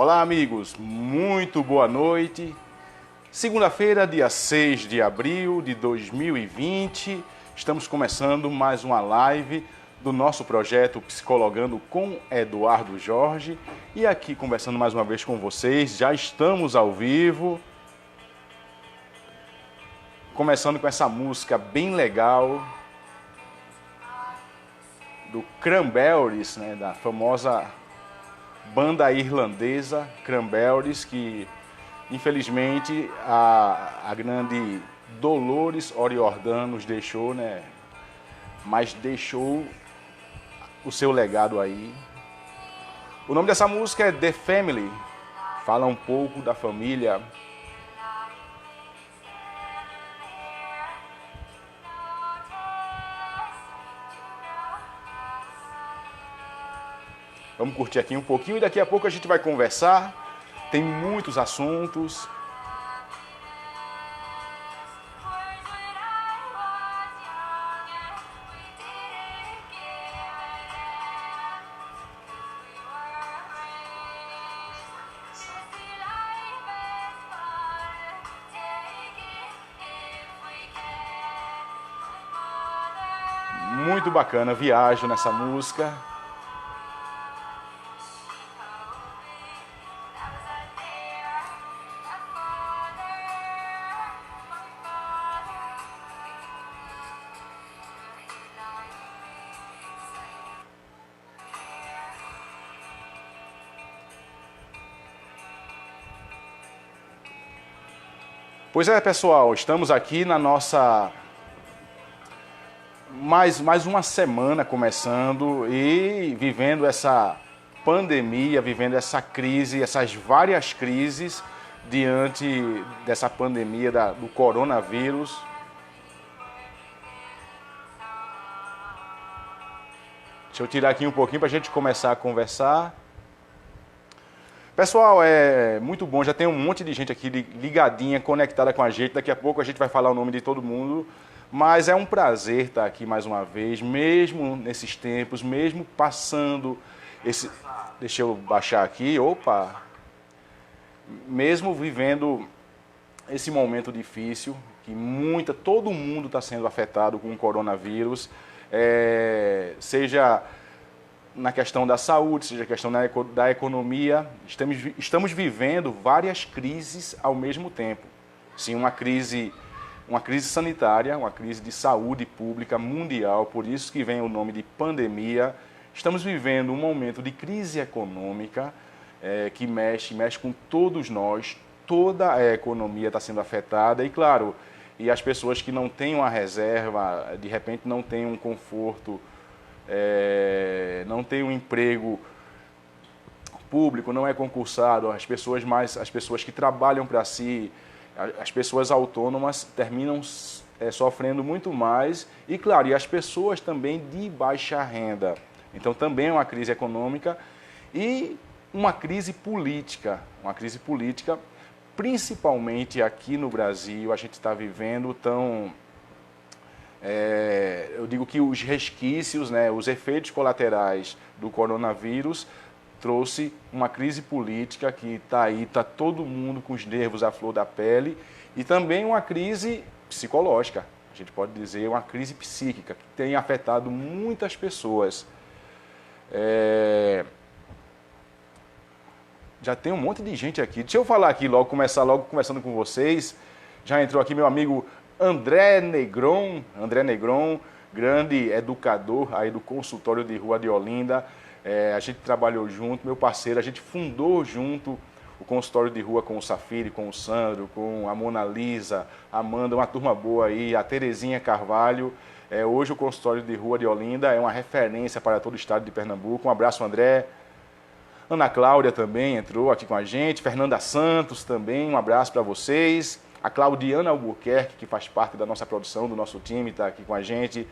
Olá, amigos, muito boa noite. Segunda-feira, dia 6 de abril de 2020, estamos começando mais uma live do nosso projeto Psicologando com Eduardo Jorge. E aqui conversando mais uma vez com vocês, já estamos ao vivo. Começando com essa música bem legal do Cranberries, né, da famosa banda irlandesa Cranberries, que infelizmente a grande Dolores O'Riordan nos deixou, né? Mas deixou o seu legado aí. O nome dessa música é The Family, fala um pouco da família. Vamos curtir aqui um pouquinho e daqui a pouco a gente vai conversar. Tem muitos assuntos. Muito bacana, viajo nessa música. Pois é, pessoal, estamos aqui na nossa mais uma semana começando e vivendo essa pandemia, vivendo essa crise, essas várias crises diante dessa pandemia do coronavírus. Deixa eu tirar aqui um pouquinho para a gente começar a conversar. Pessoal, é muito bom, já tem um monte de gente aqui ligadinha, conectada com a gente. Daqui a pouco a gente vai falar o nome de todo mundo, mas é um prazer estar aqui mais uma vez, mesmo nesses tempos, mesmo passando esse... Deixa eu baixar aqui, opa! Mesmo vivendo esse momento difícil, que todo mundo está sendo afetado com o coronavírus, seja na questão da saúde, seja a questão da economia, estamos vivendo várias crises ao mesmo tempo. Sim, uma crise sanitária, uma crise de saúde pública mundial, por isso que vem o nome de pandemia. Estamos vivendo um momento de crise econômica que mexe com todos nós, toda a economia está sendo afetada e, claro, e as pessoas que não têm uma reserva, de repente não têm um conforto, não tem um emprego público, não é concursado, as pessoas que trabalham para si, as pessoas autônomas terminam sofrendo muito mais e, claro, e as pessoas também de baixa renda. Então também é uma crise econômica e uma crise política, principalmente aqui no Brasil, a gente está vivendo eu digo que os resquícios, né, os efeitos colaterais do coronavírus trouxe uma crise política que está aí, está todo mundo com os nervos à flor da pele e também uma crise psicológica, a gente pode dizer uma crise psíquica que tem afetado muitas pessoas. Já tem um monte de gente aqui, deixa eu falar aqui começar logo conversando com vocês. Já entrou aqui meu amigo André Negron, grande educador aí do consultório de Rua de Olinda. A gente trabalhou junto, meu parceiro, a gente fundou junto o consultório de rua com o Safiri, com o Sandro, com a Mona Lisa, a Amanda, uma turma boa aí, a Terezinha Carvalho. Hoje o consultório de Rua de Olinda é uma referência para todo o estado de Pernambuco. Um abraço, André. Ana Cláudia também entrou aqui com a gente, Fernanda Santos também, um abraço para vocês. A Claudiana Albuquerque, que faz parte da nossa produção, do nosso time, está aqui com a gente.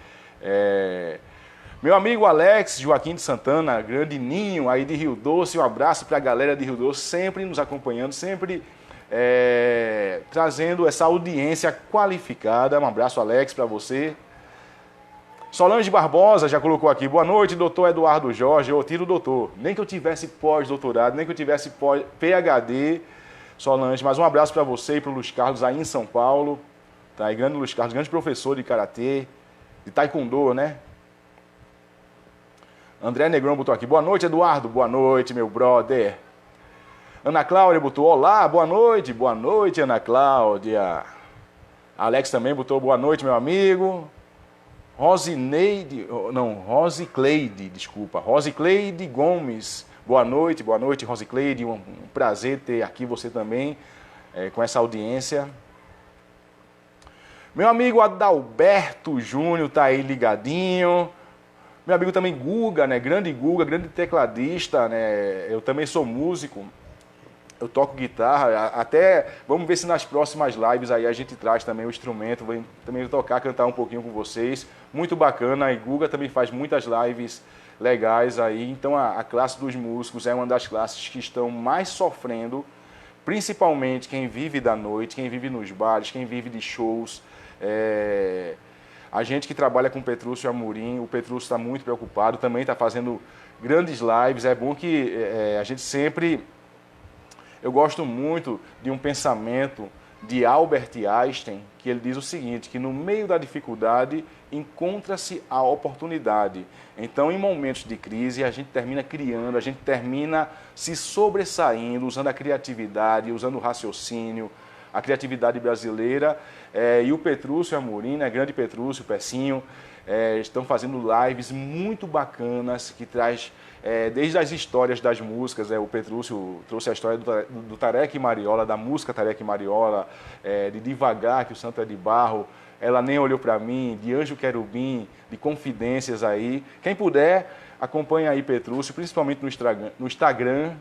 Meu amigo Alex Joaquim de Santana, grande Ninho aí de Rio Doce, um abraço para a galera de Rio Doce, sempre nos acompanhando, sempre trazendo essa audiência qualificada. Um abraço, Alex, para você. Solange Barbosa já colocou aqui, boa noite, doutor Eduardo Jorge, eu tiro doutor. Nem que eu tivesse pós-doutorado, nem que eu tivesse PhD, Solange, mas um abraço para você e para o Luiz Carlos aí em São Paulo. Tá aí, grande Luiz Carlos, grande professor de Karatê, de Taekwondo, né? André Negrão botou aqui, boa noite, Eduardo, boa noite, meu brother. Ana Cláudia botou, olá, boa noite, Ana Cláudia. Alex também botou, boa noite, meu amigo. Rosicleide Gomes. Boa noite, Rosicleide. Um prazer ter aqui você também, com essa audiência. Meu amigo Adalberto Júnior tá aí ligadinho. Meu amigo também Guga, né? Grande Guga, grande tecladista, né? Eu também sou músico. Eu toco guitarra, até vamos ver se nas próximas lives aí a gente traz também o instrumento, também vou tocar, cantar um pouquinho com vocês. Muito bacana, e Guga também faz muitas lives legais aí. Então a classe dos músicos é uma das classes que estão mais sofrendo, principalmente quem vive da noite, quem vive nos bares, quem vive de shows. A gente que trabalha com Petrúcio Amorim, o Petrúcio está muito preocupado, também está fazendo grandes lives. É bom que a gente sempre... Eu gosto muito de um pensamento de Albert Einstein, que ele diz o seguinte, que no meio da dificuldade encontra-se a oportunidade. Então, em momentos de crise, a gente termina criando, a gente termina se sobressaindo, usando a criatividade, usando o raciocínio, a criatividade brasileira. E o Petrúcio Amorim, né, grande Petrúcio, Pecinho, estão fazendo lives muito bacanas, que traz... desde as histórias das músicas, o Petrúcio trouxe a história do Tareque Mariola, da música Tareque Mariola, de Devagar, que o Santo é de Barro, Ela Nem Olhou Pra Mim, de Anjo Querubim, de Confidências aí. Quem puder, acompanha aí Petrúcio, principalmente no Instagram.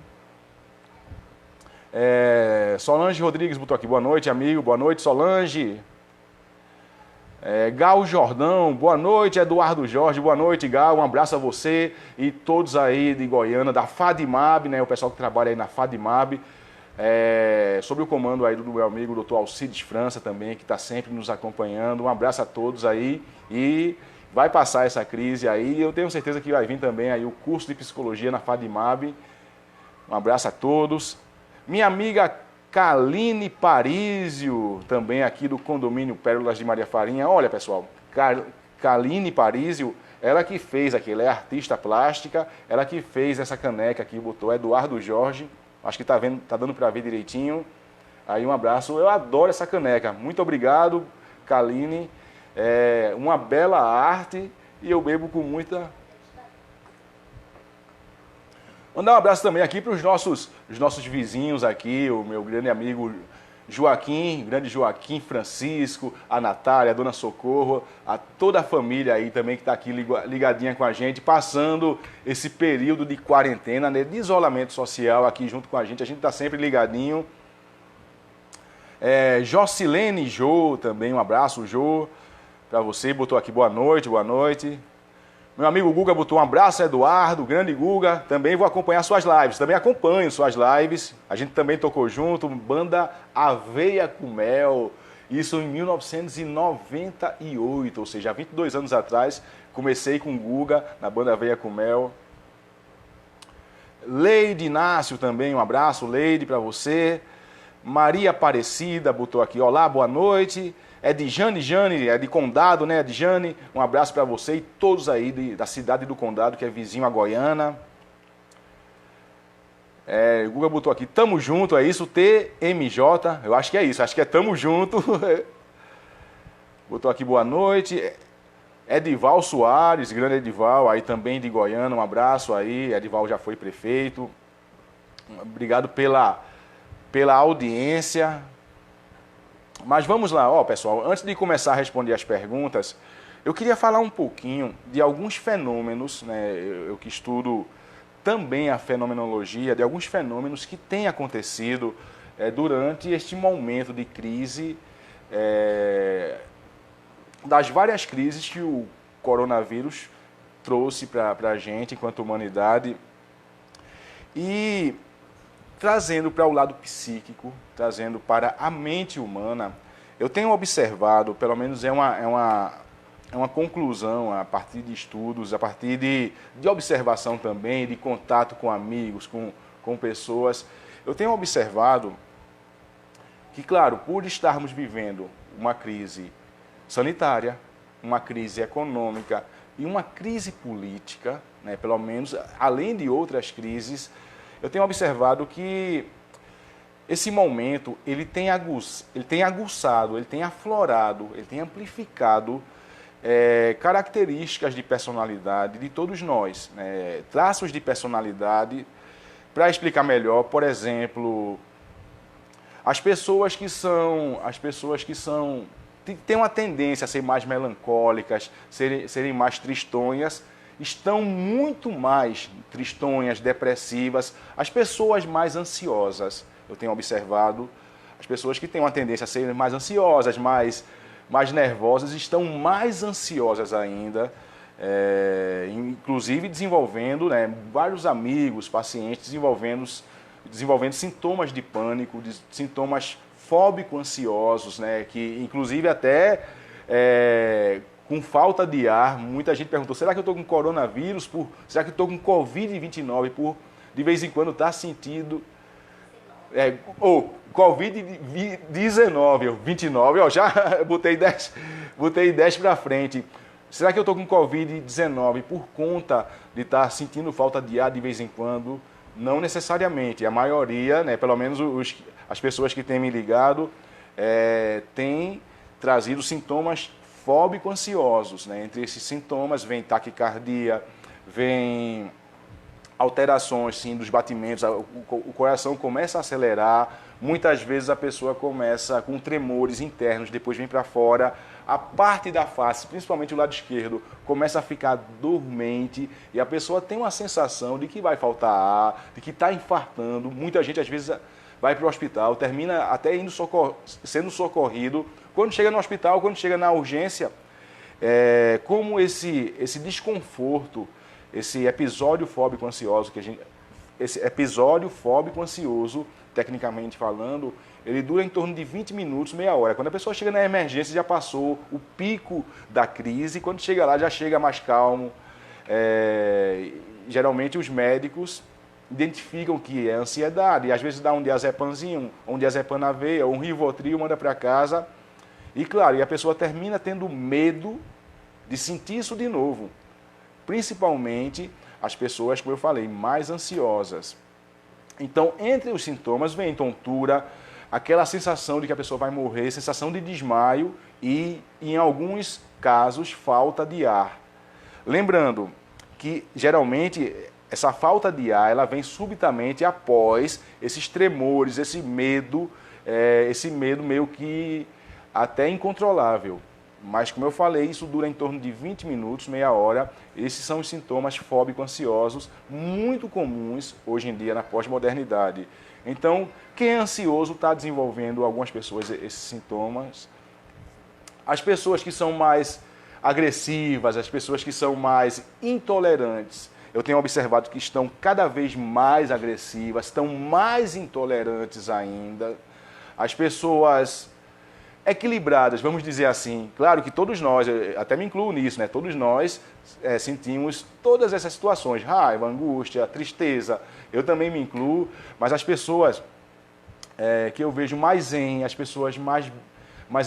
Solange Rodrigues botou aqui, boa noite, amigo, boa noite, Solange. Gal Jordão, boa noite, Eduardo Jorge, boa noite, Gal, um abraço a você e todos aí de Goiânia, da FADIMAB, né, o pessoal que trabalha aí na FADIMAB, sob o comando aí do meu amigo Dr. Alcides França também, que está sempre nos acompanhando, um abraço a todos aí e vai passar essa crise aí, eu tenho certeza que vai vir também aí o curso de psicologia na FADIMAB, um abraço a todos. Minha amiga Kaline Parísio, também aqui do condomínio Pérolas de Maria Farinha. Olha, pessoal, Kaline Parísio, ela que fez aqui, ela é artista plástica, ela que fez essa caneca aqui, botou Eduardo Jorge, acho que tá dando para ver direitinho. Aí um abraço, eu adoro essa caneca, muito obrigado, Kaline, uma bela arte e eu bebo com muita... Mandar um abraço também aqui para os nossos vizinhos aqui, o meu grande amigo Joaquim, grande Joaquim Francisco, a Natália, a Dona Socorro, a toda a família aí também que está aqui ligadinha com a gente, passando esse período de quarentena, né, de isolamento social aqui junto com a gente está sempre ligadinho. Jocilene Jô também, um abraço, Jô, para você, botou aqui boa noite, boa noite. Meu amigo Guga botou um abraço, Eduardo, grande Guga. Também vou acompanhar suas lives. Também acompanho suas lives. A gente também tocou junto, banda Aveia com Mel. Isso em 1998, ou seja, há 22 anos atrás. Comecei com Guga na banda Aveia com Mel. Leide Inácio também, um abraço, Leide, para você. Maria Aparecida botou aqui, olá, boa noite. É de Jane, é de Condado, né? De Jane, um abraço para você e todos aí da cidade do Condado, que é vizinho a Goiânia. O Guga botou aqui, tamo junto, é isso, TMJ, eu acho que é isso, acho que é tamo junto. Botou aqui, boa noite. Edival Soares, grande Edival, aí também de Goiânia, um abraço aí. Edival já foi prefeito. Obrigado pela audiência. Mas vamos lá, pessoal, antes de começar a responder as perguntas, eu queria falar um pouquinho de alguns fenômenos, né, eu que estudo também a fenomenologia, de alguns fenômenos que têm acontecido durante este momento de crise, das várias crises que o coronavírus trouxe para a gente enquanto humanidade, e trazendo para o lado psíquico, trazendo para a mente humana, eu tenho observado, pelo menos é é uma conclusão a partir de estudos, a partir de observação também, de contato com amigos, com pessoas. Eu tenho observado que, claro, por estarmos vivendo uma crise sanitária, uma crise econômica e uma crise política, né, pelo menos, além de outras crises, eu tenho observado que esse momento ele tem aguçado, ele tem aflorado, ele tem amplificado características de personalidade de todos nós, né, traços de personalidade. Para explicar melhor, por exemplo, as pessoas que têm uma tendência a ser mais melancólicas, serem mais tristonhas, estão muito mais tristonhas, depressivas. As pessoas mais ansiosas, eu tenho observado, as pessoas que têm uma tendência a serem mais ansiosas, mais nervosas, estão mais ansiosas ainda, inclusive desenvolvendo, né, vários amigos, pacientes desenvolvendo sintomas de pânico, sintomas fóbico-ansiosos, né, que inclusive até com falta de ar. Muita gente perguntou, será que eu estou com coronavírus? Será que eu estou com Covid-19? De vez em quando está sentindo... Covid-19, 29, ó, já botei 10 para frente. Será que eu estou com Covid-19 por conta de estar sentindo falta de ar de vez em quando? Não necessariamente. A maioria, né, pelo menos as pessoas que têm me ligado, têm trazido sintomas fóbico-ansiosos, né? Entre esses sintomas vem taquicardia, vem alterações, sim, dos batimentos, o coração começa a acelerar, muitas vezes a pessoa começa com tremores internos, depois vem para fora, a parte da face, principalmente o lado esquerdo, começa a ficar dormente e a pessoa tem uma sensação de que vai faltar ar, de que está infartando. Muita gente, às vezes, vai para o hospital, termina até sendo socorrido. Quando chega no hospital, quando chega na urgência, como esse desconforto, esse episódio fóbico-ansioso, tecnicamente falando, ele dura em torno de 20 minutos, meia hora. Quando a pessoa chega na emergência, já passou o pico da crise, quando chega lá, já chega mais calmo. Geralmente, os médicos identificam que é ansiedade, e às vezes dá um diazepanzinho, um diazepam na veia, um Rivotril, manda para casa. E, claro, a pessoa termina tendo medo de sentir isso de novo. Principalmente as pessoas, como eu falei, mais ansiosas. Então, entre os sintomas vem tontura, aquela sensação de que a pessoa vai morrer, sensação de desmaio e, em alguns casos, falta de ar. Lembrando que, geralmente, essa falta de ar ela vem subitamente após esses tremores, esse medo meio que até incontrolável. Mas, como eu falei, isso dura em torno de 20 minutos, meia hora. Esses são os sintomas fóbico-ansiosos muito comuns hoje em dia na pós-modernidade. Então, quem é ansioso está desenvolvendo, algumas pessoas, esses sintomas. As pessoas que são mais agressivas, as pessoas que são mais intolerantes, eu tenho observado que estão cada vez mais agressivas, estão mais intolerantes ainda. As pessoas equilibradas, vamos dizer assim. Claro que todos nós, eu até me incluo nisso, né? Todos nós sentimos todas essas situações, raiva, angústia, tristeza, eu também me incluo, mas as pessoas que eu vejo mais zen, as pessoas mais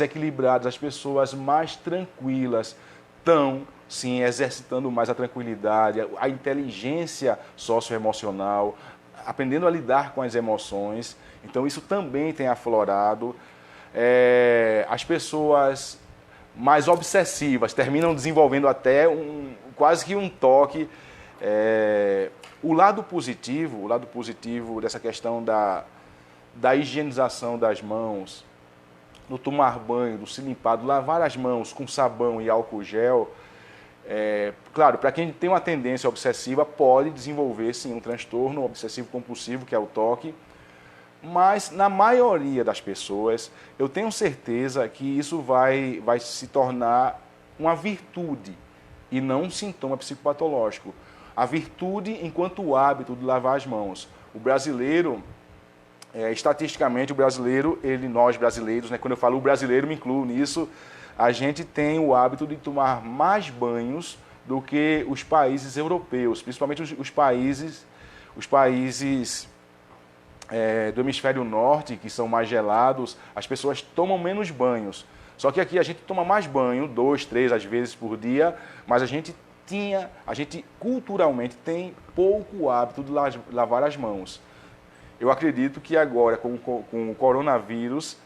equilibradas, as pessoas mais tranquilas, estão, sim, exercitando mais a tranquilidade, a inteligência socioemocional, aprendendo a lidar com as emoções. Então, isso também tem aflorado. As pessoas mais obsessivas terminam desenvolvendo até quase que um toque. O lado positivo dessa questão da higienização das mãos, do tomar banho, do se limpar, do lavar as mãos com sabão e álcool gel. Claro, para quem tem uma tendência obsessiva, pode desenvolver sim um transtorno obsessivo-compulsivo, que é o TOC. Mas, na maioria das pessoas, eu tenho certeza que isso vai se tornar uma virtude e não um sintoma psicopatológico. A virtude enquanto o hábito de lavar as mãos. O brasileiro, estatisticamente, o brasileiro, nós brasileiros, né, quando eu falo o brasileiro, me incluo nisso, a gente tem o hábito de tomar mais banhos do que os países europeus, principalmente os países do hemisfério norte, que são mais gelados, as pessoas tomam menos banhos. Só que aqui a gente toma mais banho, 2, 3 às vezes por dia, mas a gente culturalmente tem pouco hábito de lavar as mãos. Eu acredito que agora, com o coronavírus,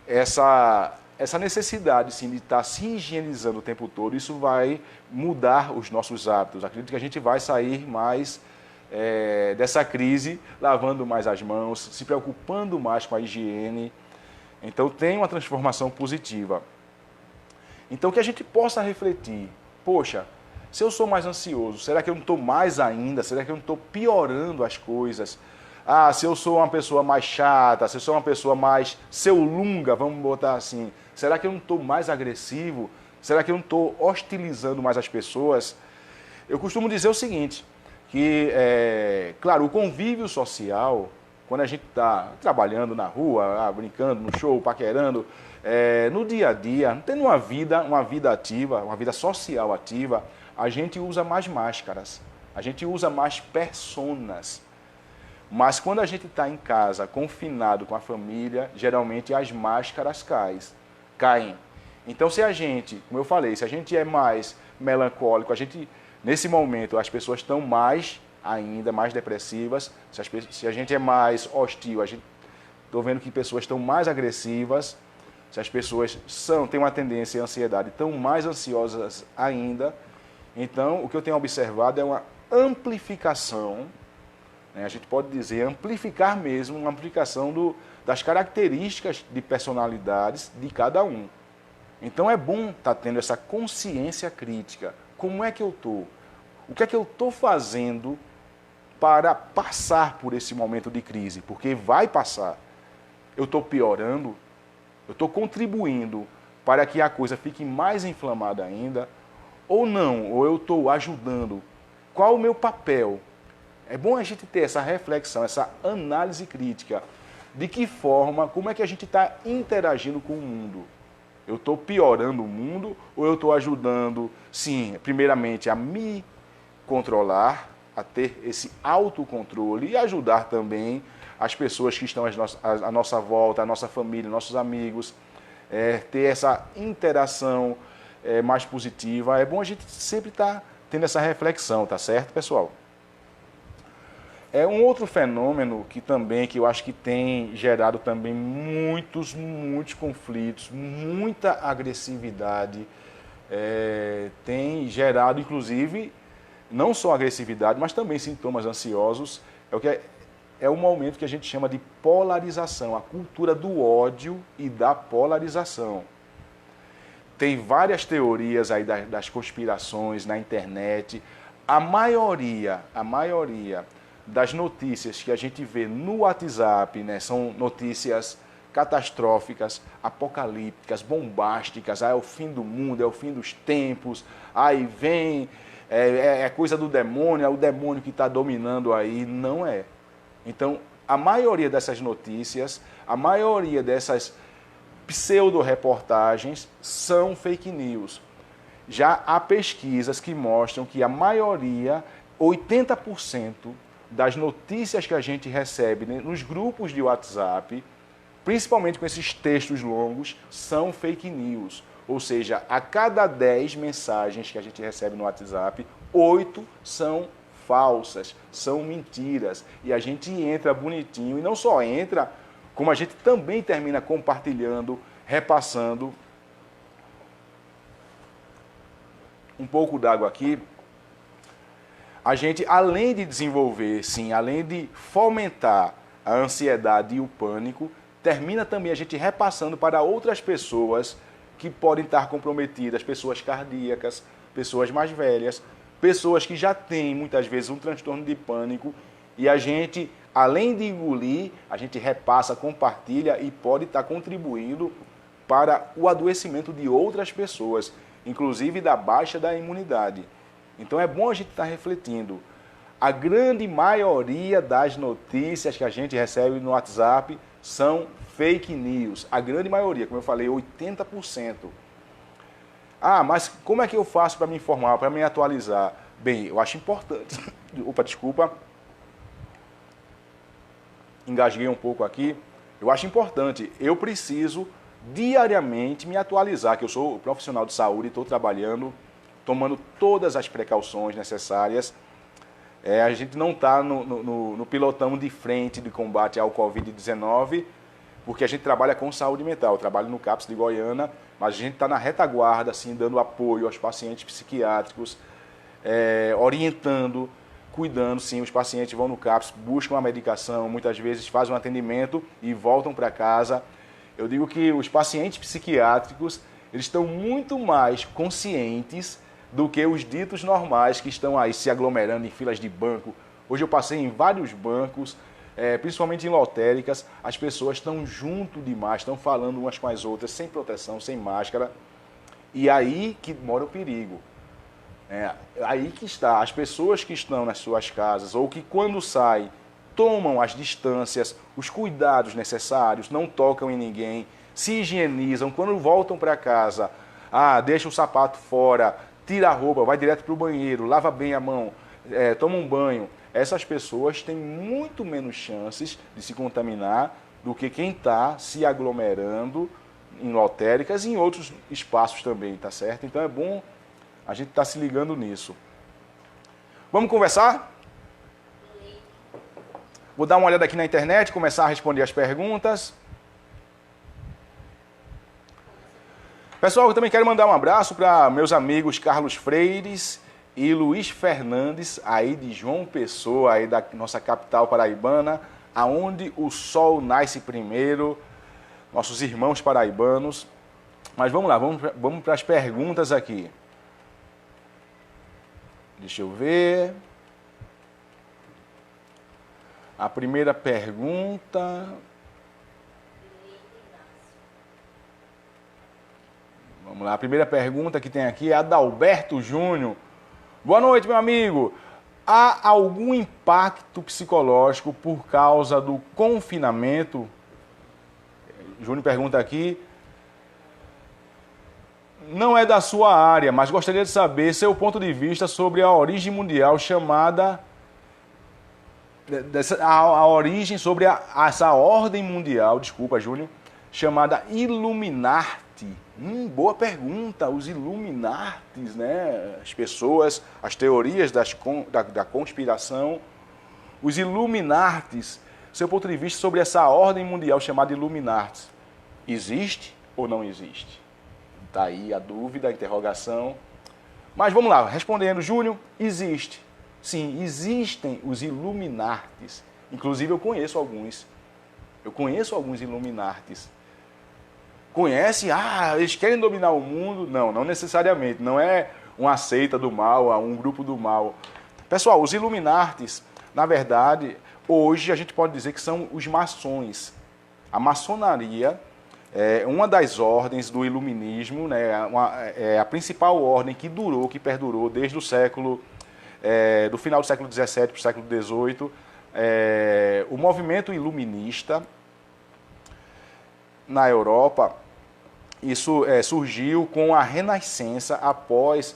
essa necessidade sim, de estar se higienizando o tempo todo, isso vai mudar os nossos hábitos. Acredito que a gente vai sair mais dessa crise, lavando mais as mãos, se preocupando mais com a higiene. Então tem uma transformação positiva. Então que a gente possa refletir, poxa, se eu sou mais ansioso, será que eu não estou mais ainda? Será que eu não estou piorando as coisas? Ah, se eu sou uma pessoa mais chata, se eu sou uma pessoa mais lunga, vamos botar assim, será que eu não estou mais agressivo? Será que eu não estou hostilizando mais as pessoas? Eu costumo dizer o seguinte, que, claro, o convívio social, quando a gente está trabalhando na rua, brincando no show, paquerando, no dia a dia, tendo uma vida ativa, uma vida social ativa, a gente usa mais máscaras, a gente usa mais personas. Mas quando a gente está em casa, confinado com a família, geralmente as máscaras caem. Então, se a gente, como eu falei, se a gente é mais melancólico, nesse momento as pessoas estão ainda mais depressivas. Se a gente é mais hostil, estou vendo que pessoas estão mais agressivas. Se as pessoas têm uma tendência à ansiedade, estão mais ansiosas ainda. Então, o que eu tenho observado é uma amplificação, né? A gente pode dizer, amplificar mesmo, uma amplificação das características de personalidades de cada um. Então, é bom estar tendo essa consciência crítica. Como é que eu estou? O que é que eu estou fazendo para passar por esse momento de crise? Porque vai passar. Eu estou piorando? Eu estou contribuindo para que a coisa fique mais inflamada ainda? Ou não? Ou eu estou ajudando? Qual o meu papel? É bom a gente ter essa reflexão, essa análise crítica. De que forma, como é que a gente está interagindo com o mundo? Eu estou piorando o mundo ou eu estou ajudando, sim, primeiramente a me controlar, a ter esse autocontrole e ajudar também as pessoas que estão à nossa volta, a nossa família, nossos amigos, ter essa interação mais positiva. É bom a gente sempre estar tendo essa reflexão, tá certo, pessoal? É um outro fenômeno que eu acho que tem gerado também muitos conflitos, muita agressividade, tem gerado, inclusive, não só agressividade, mas também sintomas ansiosos. É um momento que a gente chama de polarização, a cultura do ódio e da polarização. Tem várias teorias aí das conspirações na internet. A maioria das notícias que a gente vê no WhatsApp, né, são notícias catastróficas, apocalípticas, bombásticas. É o fim do mundo, é o fim dos tempos. Aí vem, é coisa do demônio, é o demônio que está dominando aí. Não é. Então, a maioria dessas notícias, a maioria dessas pseudo-reportagens são fake news. Já há pesquisas que mostram que a maioria, 80% das notícias que a gente recebe nos grupos de WhatsApp, principalmente com esses textos longos, são fake news. Ou seja, a cada 10 mensagens que a gente recebe no WhatsApp, 8 são falsas, são mentiras. E a gente entra bonitinho, e não só entra, como a gente também termina compartilhando, repassando. Um pouco d'água aqui. A gente, além de desenvolver, sim, além de fomentar a ansiedade e o pânico, termina também a gente repassando para outras pessoas que podem estar comprometidas, pessoas cardíacas, pessoas mais velhas, pessoas que já têm, muitas vezes, um transtorno de pânico, e a gente, além de engolir, a gente repassa, compartilha e pode estar contribuindo para o adoecimento de outras pessoas, inclusive da baixa da imunidade. Então é bom a gente estar refletindo. A grande maioria das notícias que a gente recebe no WhatsApp são fake news. A grande maioria, como eu falei, 80%. Ah, mas como é que eu faço para me informar, para me atualizar? Bem, eu acho importante. Opa, desculpa. Engasguei um pouco aqui. Eu acho importante. Eu preciso diariamente me atualizar, que eu sou profissional de saúde, estou trabalhando, tomando todas as precauções necessárias. A gente não está no pilotão de frente de combate ao Covid-19, porque a gente trabalha com saúde mental. Eu trabalho no CAPS de Goiânia, mas a gente está na retaguarda, assim, dando apoio aos pacientes psiquiátricos, orientando, cuidando, sim. Os pacientes vão no CAPS, buscam a medicação, muitas vezes fazem um atendimento e voltam para casa. Eu digo que os pacientes psiquiátricos, eles estão muito mais conscientes do que os ditos normais que estão aí se aglomerando em filas de banco. Hoje eu passei em vários bancos, principalmente em lotéricas, as pessoas estão junto demais, estão falando umas com as outras, sem proteção, sem máscara. E aí que mora o perigo. Aí que está. As pessoas que estão nas suas casas, ou que quando saem, tomam as distâncias, os cuidados necessários, não tocam em ninguém, se higienizam, quando voltam para casa, deixa o sapato fora, tira a roupa, vai direto para o banheiro, lava bem a mão, toma um banho. Essas pessoas têm muito menos chances de se contaminar do que quem está se aglomerando em lotéricas e em outros espaços também, tá certo? Então é bom a gente estar se ligando nisso. Vamos conversar? Vou dar uma olhada aqui na internet, começar a responder as perguntas. Pessoal, eu também quero mandar um abraço para meus amigos Carlos Freires e Luiz Fernandes, aí de João Pessoa, aí da nossa capital paraibana, aonde o sol nasce primeiro, nossos irmãos paraibanos. Mas vamos lá, vamos para as perguntas aqui. Deixa eu ver. A primeira pergunta... Vamos lá, a primeira pergunta que tem aqui é a Adalberto Júnior. Boa noite, meu amigo. Há algum impacto psicológico por causa do confinamento? Júnior pergunta aqui. Não é da sua área, mas gostaria de saber seu ponto de vista sobre a origem mundial chamada... A origem sobre essa ordem mundial, desculpa, Júnior, chamada Illuminati. Boa pergunta, os Illuminatis, né? As pessoas, as teorias da conspiração. Os Illuminatis, seu ponto de vista sobre essa ordem mundial chamada Illuminati. Existe ou não existe? Está aí a dúvida, a interrogação. Mas vamos lá, respondendo, Júnior, existe. Sim, existem os Illuminatis. Inclusive eu conheço alguns. Eu conheço alguns Illuminatis. Conhece? Eles querem dominar o mundo? Não, não necessariamente. Não é uma seita do mal, um grupo do mal. Pessoal, os Illuminatis, na verdade, hoje a gente pode dizer que são os maçons. A maçonaria é uma das ordens do iluminismo, né? É a principal ordem que perdurou desde o século... do final do século XVII para o século XVIII. O movimento iluminista na Europa, isso surgiu com a Renascença após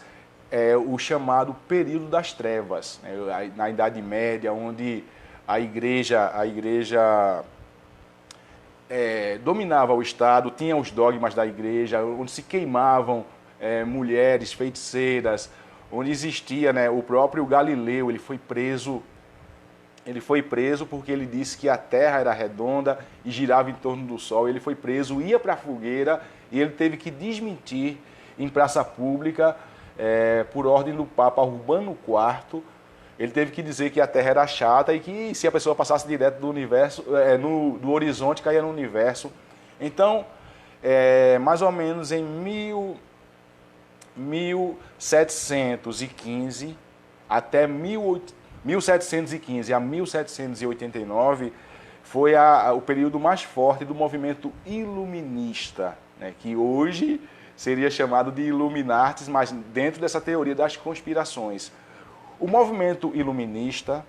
o chamado período das trevas, né? Na Idade Média, onde a igreja dominava o Estado, tinha os dogmas da igreja, onde se queimavam mulheres feiticeiras, onde existia, né, o próprio Galileu. Ele foi preso porque ele disse que a Terra era redonda e girava em torno do Sol. Ele foi preso, ia para a fogueira e ele teve que desmentir em praça pública, por ordem do Papa Urbano IV. Ele teve que dizer que a Terra era chata e que se a pessoa passasse direto do universo, do horizonte, caía no universo. Então, mais ou menos em 1715 até 1715 a 1789 foi o período mais forte do movimento iluminista, né, que hoje seria chamado de Illuminatis, mas dentro dessa teoria das conspirações. O movimento iluminista,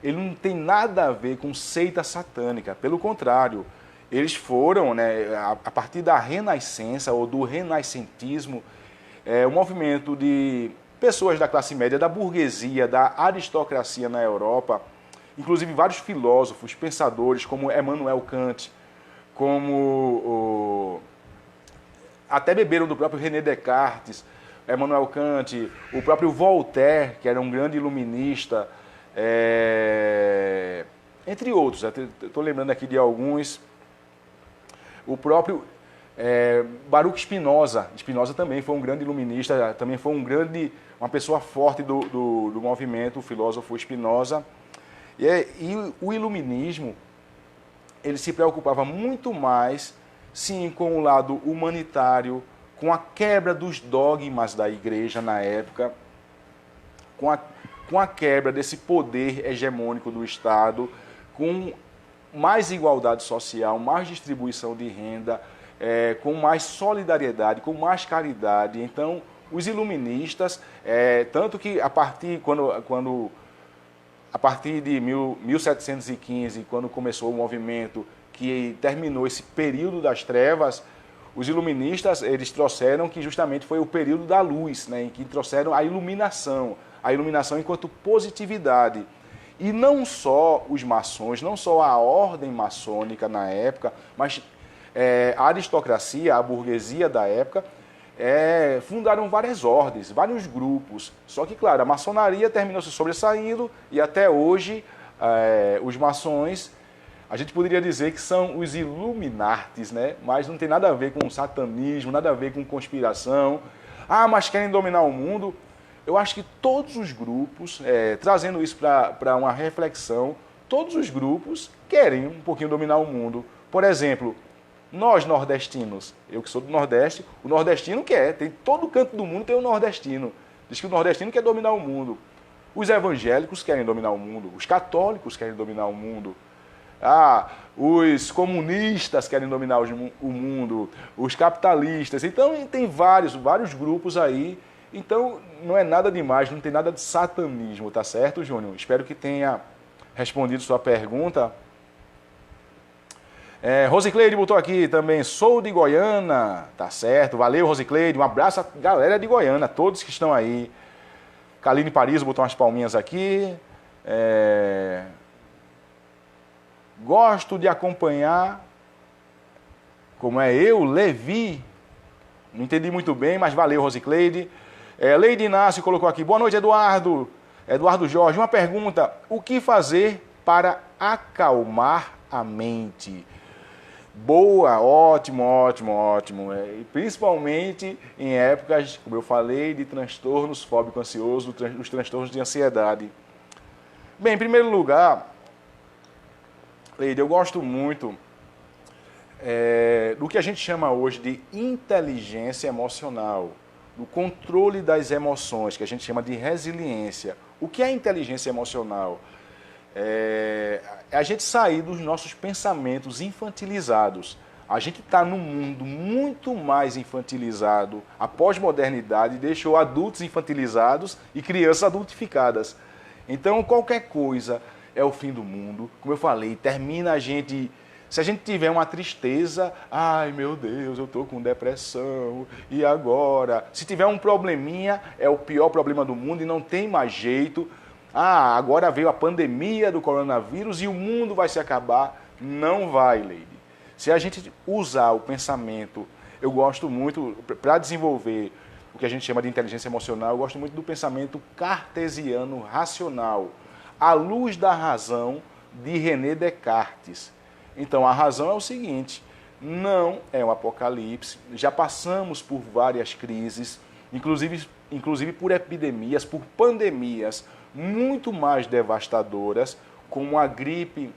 ele não tem nada a ver com seita satânica, pelo contrário, eles foram, né, a partir da Renascença ou do renascentismo, o movimento de pessoas da classe média, da burguesia, da aristocracia na Europa, inclusive vários filósofos, pensadores como Emmanuel Kant, até beberam do próprio René Descartes, Emmanuel Kant, o próprio Voltaire, que era um grande iluminista, entre outros, estou lembrando aqui de alguns, o próprio Baruch Spinoza. Spinoza também foi um grande iluminista, também foi uma pessoa forte do movimento, o filósofo Spinoza. E o iluminismo, ele se preocupava muito mais, sim, com o lado humanitário, com a quebra dos dogmas da igreja na época, com a quebra desse poder hegemônico do Estado, com mais igualdade social, mais distribuição de renda, com mais solidariedade, com mais caridade. Então, os iluministas, tanto que a partir de 1715, quando começou o movimento que terminou esse período das trevas, os iluministas, eles trouxeram que justamente foi o período da luz, né, em que trouxeram a iluminação enquanto positividade. E não só os maçons, não só a ordem maçônica na época, mas a aristocracia, a burguesia da época, fundaram várias ordens, vários grupos. Só que, claro, a maçonaria terminou se sobressaindo e até hoje os maçons, a gente poderia dizer que são os Illuminatis, né? Mas não tem nada a ver com satanismo, nada a ver com conspiração. Ah, mas querem dominar o mundo. Eu acho que todos os grupos, trazendo isso para uma reflexão, todos os grupos querem um pouquinho dominar o mundo. Por exemplo, nós nordestinos, eu que sou do Nordeste, o nordestino quer, tem todo canto do mundo tem um nordestino. Diz que o nordestino quer dominar o mundo. Os evangélicos querem dominar o mundo, os católicos querem dominar o mundo. Os comunistas querem dominar o mundo, os capitalistas. Então tem vários grupos aí. Então não é nada demais, não tem nada de satanismo, tá certo, Júnior? Espero que tenha respondido sua pergunta. Rosicleide botou aqui também, sou de Goiânia, tá certo, valeu Rosicleide, um abraço à galera de Goiânia, todos que estão aí. Kaline Paris botou umas palminhas aqui. Gosto de acompanhar, como Levi, não entendi muito bem, mas valeu Rosicleide. Leide Inácio colocou aqui, boa noite Eduardo Jorge, uma pergunta, o que fazer para acalmar a mente? Boa, ótimo. E principalmente em épocas, como eu falei, de transtornos fóbico-ansiosos, os transtornos de ansiedade. Bem, em primeiro lugar, Leide, eu gosto muito do que a gente chama hoje de inteligência emocional, do controle das emoções, que a gente chama de resiliência. O que é inteligência emocional? É a gente sair dos nossos pensamentos infantilizados. A gente está num mundo muito mais infantilizado. A pós-modernidade deixou adultos infantilizados e crianças adultificadas. Então, qualquer coisa é o fim do mundo. Como eu falei, termina a gente... Se a gente tiver uma tristeza, ai meu Deus, eu estou com depressão, e agora? Se tiver um probleminha, é o pior problema do mundo e não tem mais jeito. Agora veio a pandemia do coronavírus e o mundo vai se acabar. Não vai, Leide. Se a gente usar o pensamento, eu gosto muito, para desenvolver o que a gente chama de inteligência emocional, eu gosto muito do pensamento cartesiano racional, à luz da razão de René Descartes. Então, a razão é o seguinte, não é um apocalipse, já passamos por várias crises, inclusive por epidemias, por pandemias muito mais devastadoras, como a gripe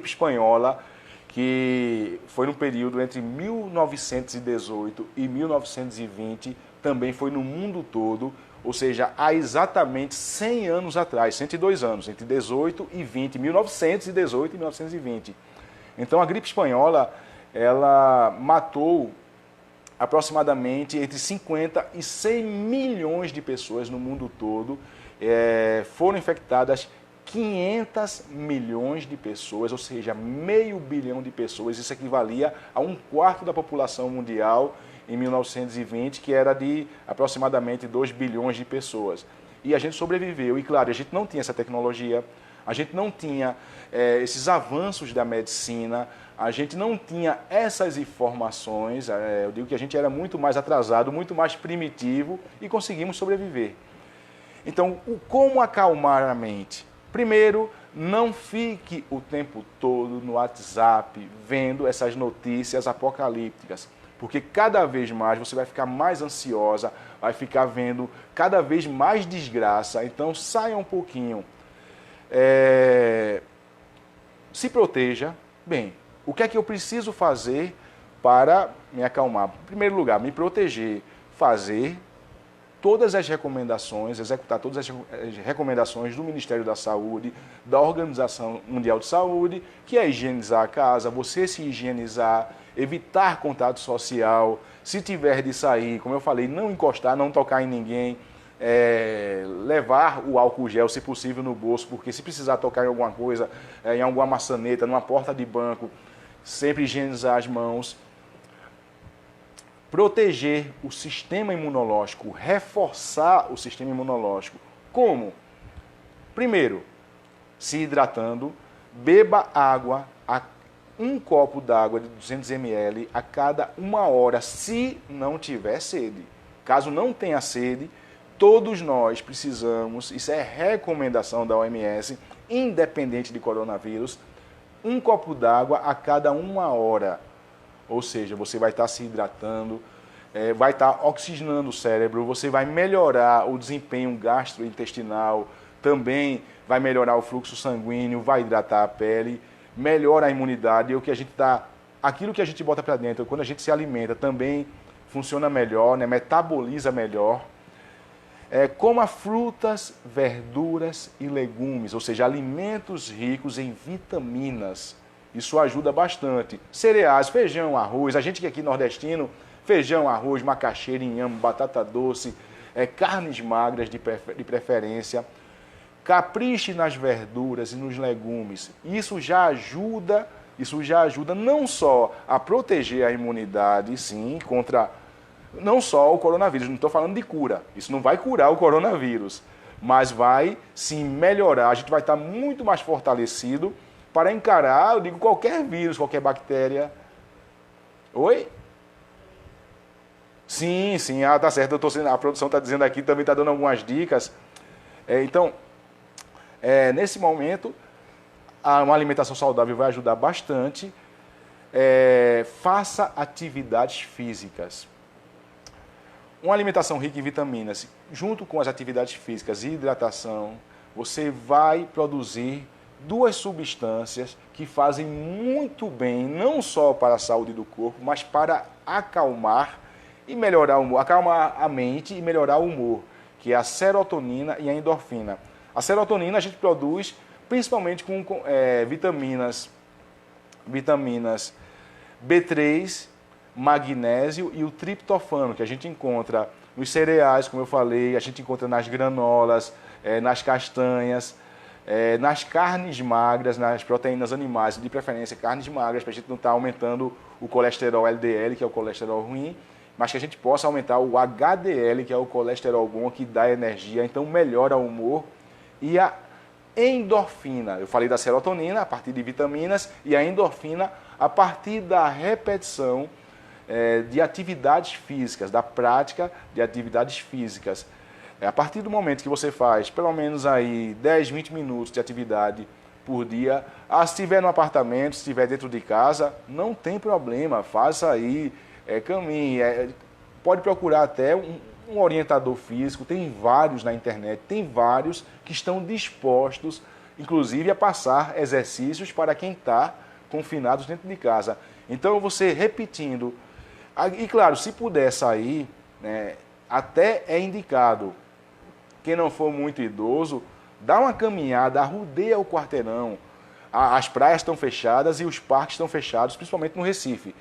espanhola, que foi no período entre 1918 e 1920, também foi no mundo todo, ou seja, há exatamente 100 anos atrás, 102 anos, entre 18 e 20, 1918 e 1920. Então a gripe espanhola, ela matou aproximadamente entre 50 e 100 milhões de pessoas no mundo todo foram infectadas 500 milhões de pessoas, ou seja, meio bilhão de pessoas. Isso equivalia a 1/4 da população mundial em 1920, que era de aproximadamente 2 bilhões de pessoas. E a gente sobreviveu. E, claro, a gente não tinha essa tecnologia, a gente não tinha esses avanços da medicina, a gente não tinha essas informações. Eu digo que a gente era muito mais atrasado, muito mais primitivo e conseguimos sobreviver. Então, como acalmar a mente? Primeiro, não fique o tempo todo no WhatsApp vendo essas notícias apocalípticas, porque cada vez mais você vai ficar mais ansiosa, vai ficar vendo cada vez mais desgraça. Então, saia um pouquinho. Se proteja. Bem, o que é que eu preciso fazer para me acalmar? Em primeiro lugar, me proteger, fazer todas as recomendações, executar todas as recomendações do Ministério da Saúde, da Organização Mundial de Saúde, que é higienizar a casa, você se higienizar, evitar contato social, se tiver de sair, como eu falei, não encostar, não tocar em ninguém, levar o álcool gel, se possível, no bolso, porque se precisar tocar em alguma coisa, em alguma maçaneta, numa porta de banco, sempre higienizar as mãos. Proteger o sistema imunológico, reforçar o sistema imunológico. Como? Primeiro, se hidratando, beba água, um copo d'água de 200 ml a cada 1 hora, se não tiver sede. Caso não tenha sede, todos nós precisamos, isso é recomendação da OMS, independente de coronavírus, um copo d'água a cada 1 hora. Ou seja, você vai estar se hidratando, vai estar oxigenando o cérebro, você vai melhorar o desempenho gastrointestinal, também vai melhorar o fluxo sanguíneo, vai hidratar a pele, melhora a imunidade. Aquilo que a gente bota para dentro, quando a gente se alimenta, também funciona melhor, né? Metaboliza melhor. Coma frutas, verduras e legumes, ou seja, alimentos ricos em vitaminas. Isso ajuda bastante. Cereais, feijão, arroz. A gente que aqui nordestino, feijão, arroz, macaxeira, inhame, batata doce, carnes magras de preferência. Capriche nas verduras e nos legumes. Isso já ajuda não só a proteger a imunidade, sim, contra não só o coronavírus. Não estou falando de cura. Isso não vai curar o coronavírus, mas vai sim melhorar. A gente vai estar muito mais fortalecido para encarar, eu digo, qualquer vírus, qualquer bactéria. Oi? Sim, tá certo. A produção está dizendo aqui, também está dando algumas dicas. Então, nesse momento, uma alimentação saudável vai ajudar bastante. Faça atividades físicas. Uma alimentação rica em vitaminas, junto com as atividades físicas e hidratação, você vai produzir 2 substâncias que fazem muito bem, não só para a saúde do corpo, mas para acalmar e melhorar o humor, acalmar a mente e melhorar o humor, que é a serotonina e a endorfina. A serotonina a gente produz principalmente com vitaminas B3, magnésio e o triptofano, que a gente encontra nos cereais, como eu falei, a gente encontra nas granolas, nas castanhas, nas carnes magras, nas proteínas animais, de preferência carnes magras, para a gente não estar aumentando o colesterol LDL, que é o colesterol ruim, mas que a gente possa aumentar o HDL, que é o colesterol bom, que dá energia, então melhora o humor. E a endorfina, eu falei da serotonina a partir de vitaminas, e a endorfina a partir da repetição de atividades físicas, da prática de atividades físicas. A partir do momento que você faz pelo menos aí 10, 20 minutos de atividade por dia, se estiver no apartamento, se estiver dentro de casa, não tem problema, faça aí, caminhe, pode procurar até um orientador físico, tem vários na internet, tem vários que estão dispostos, inclusive, a passar exercícios para quem está confinado dentro de casa. Então, você repetindo. E claro, se puder sair, né, até é indicado. Quem não for muito idoso, dá uma caminhada, arrodeia o quarteirão. As praias estão fechadas e os parques estão fechados, principalmente no Recife.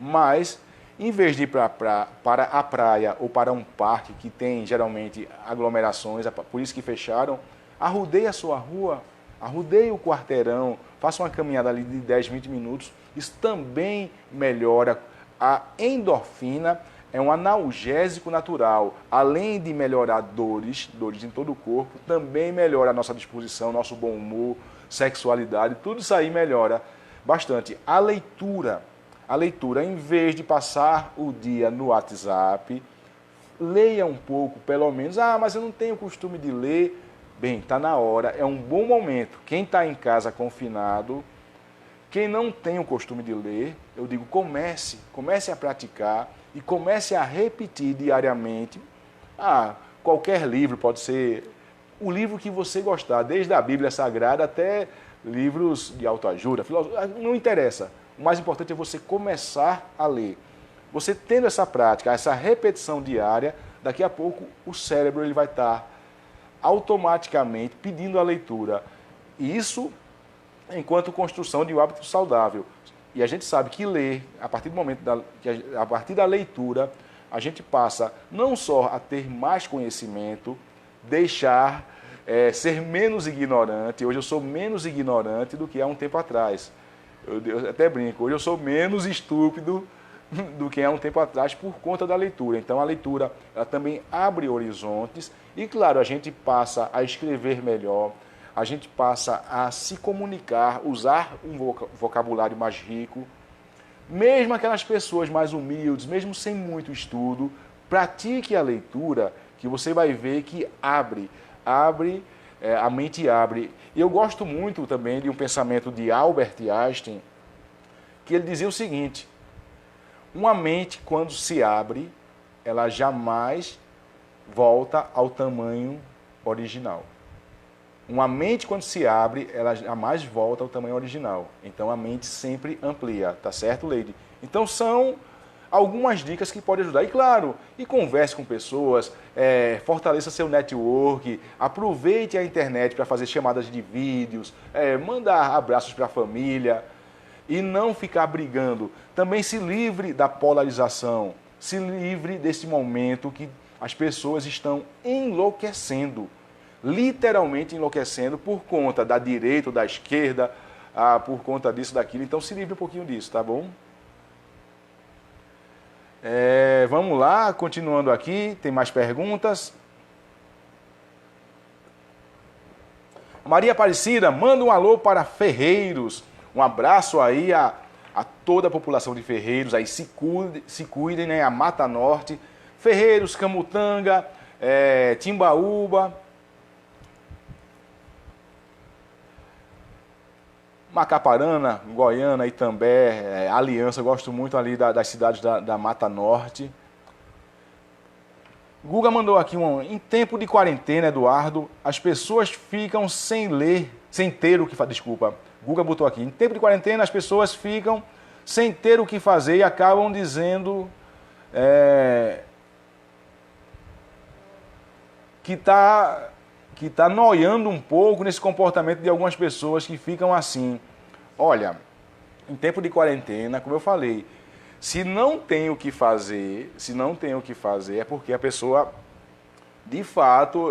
Mas Em vez de ir para a praia ou para um parque que tem geralmente aglomerações, por isso que fecharam, arrudeie a sua rua, arrudeie o quarteirão, faça uma caminhada ali de 10, 20 minutos. Isso também melhora a endorfina, é um analgésico natural. Além de melhorar dores em todo o corpo, também melhora a nossa disposição, nosso bom humor, sexualidade, tudo isso aí melhora bastante. A leitura, em vez de passar o dia no WhatsApp, leia um pouco, pelo menos. Ah, mas eu não tenho costume de ler. Bem, está na hora, é um bom momento. Quem está em casa confinado, quem não tem o costume de ler, eu digo, comece a praticar e comece a repetir diariamente. Qualquer livro, pode ser o livro que você gostar, desde a Bíblia Sagrada até livros de autoajuda, não interessa. O mais importante é você começar a ler. Você tendo essa prática, essa repetição diária, daqui a pouco o cérebro ele vai estar automaticamente pedindo a leitura. E isso enquanto construção de um hábito saudável. E a gente sabe que ler, a partir do momento a partir da leitura, a gente passa não só a ter mais conhecimento, deixar ser menos ignorante. Hoje eu sou menos ignorante do que há um tempo atrás. Eu até brinco, hoje eu sou menos estúpido do que há um tempo atrás por conta da leitura. Então a leitura ela também abre horizontes e, claro, a gente passa a escrever melhor, a gente passa a se comunicar, usar um vocabulário mais rico. Mesmo aquelas pessoas mais humildes, mesmo sem muito estudo, pratique a leitura que você vai ver que a mente abre. E eu gosto muito também de um pensamento de Albert Einstein, que ele dizia o seguinte: uma mente, quando se abre, ela jamais volta ao tamanho original. Uma mente, quando se abre, ela jamais volta ao tamanho original. Então, a mente sempre amplia, tá certo, Leide? Então, são algumas dicas que podem ajudar. E, claro, converse com pessoas, fortaleça seu network, aproveite a internet para fazer chamadas de vídeos, mandar abraços para a família e não ficar brigando. Também se livre da polarização, se livre desse momento que as pessoas estão enlouquecendo, literalmente enlouquecendo por conta da direita ou da esquerda, por conta disso, daquilo. Então se livre um pouquinho disso, tá bom? Vamos lá, continuando aqui, tem mais perguntas. Maria Aparecida, manda um alô para Ferreiros. Um abraço aí a toda a população de Ferreiros, aí se cuidem, né? A Mata Norte, Ferreiros, Camutanga, Timbaúba, Macaparana, Goiânia, Itambé, Aliança, eu gosto muito ali das cidades da Mata Norte. Guga mandou aqui em tempo de quarentena, Eduardo, as pessoas ficam sem ter o que fazer, desculpa. Guga botou aqui, em tempo de quarentena as pessoas ficam sem ter o que fazer e acabam dizendo que está noiando um pouco nesse comportamento de algumas pessoas que ficam assim. Olha, em tempo de quarentena, como eu falei, se não tem o que fazer, é porque a pessoa, de fato,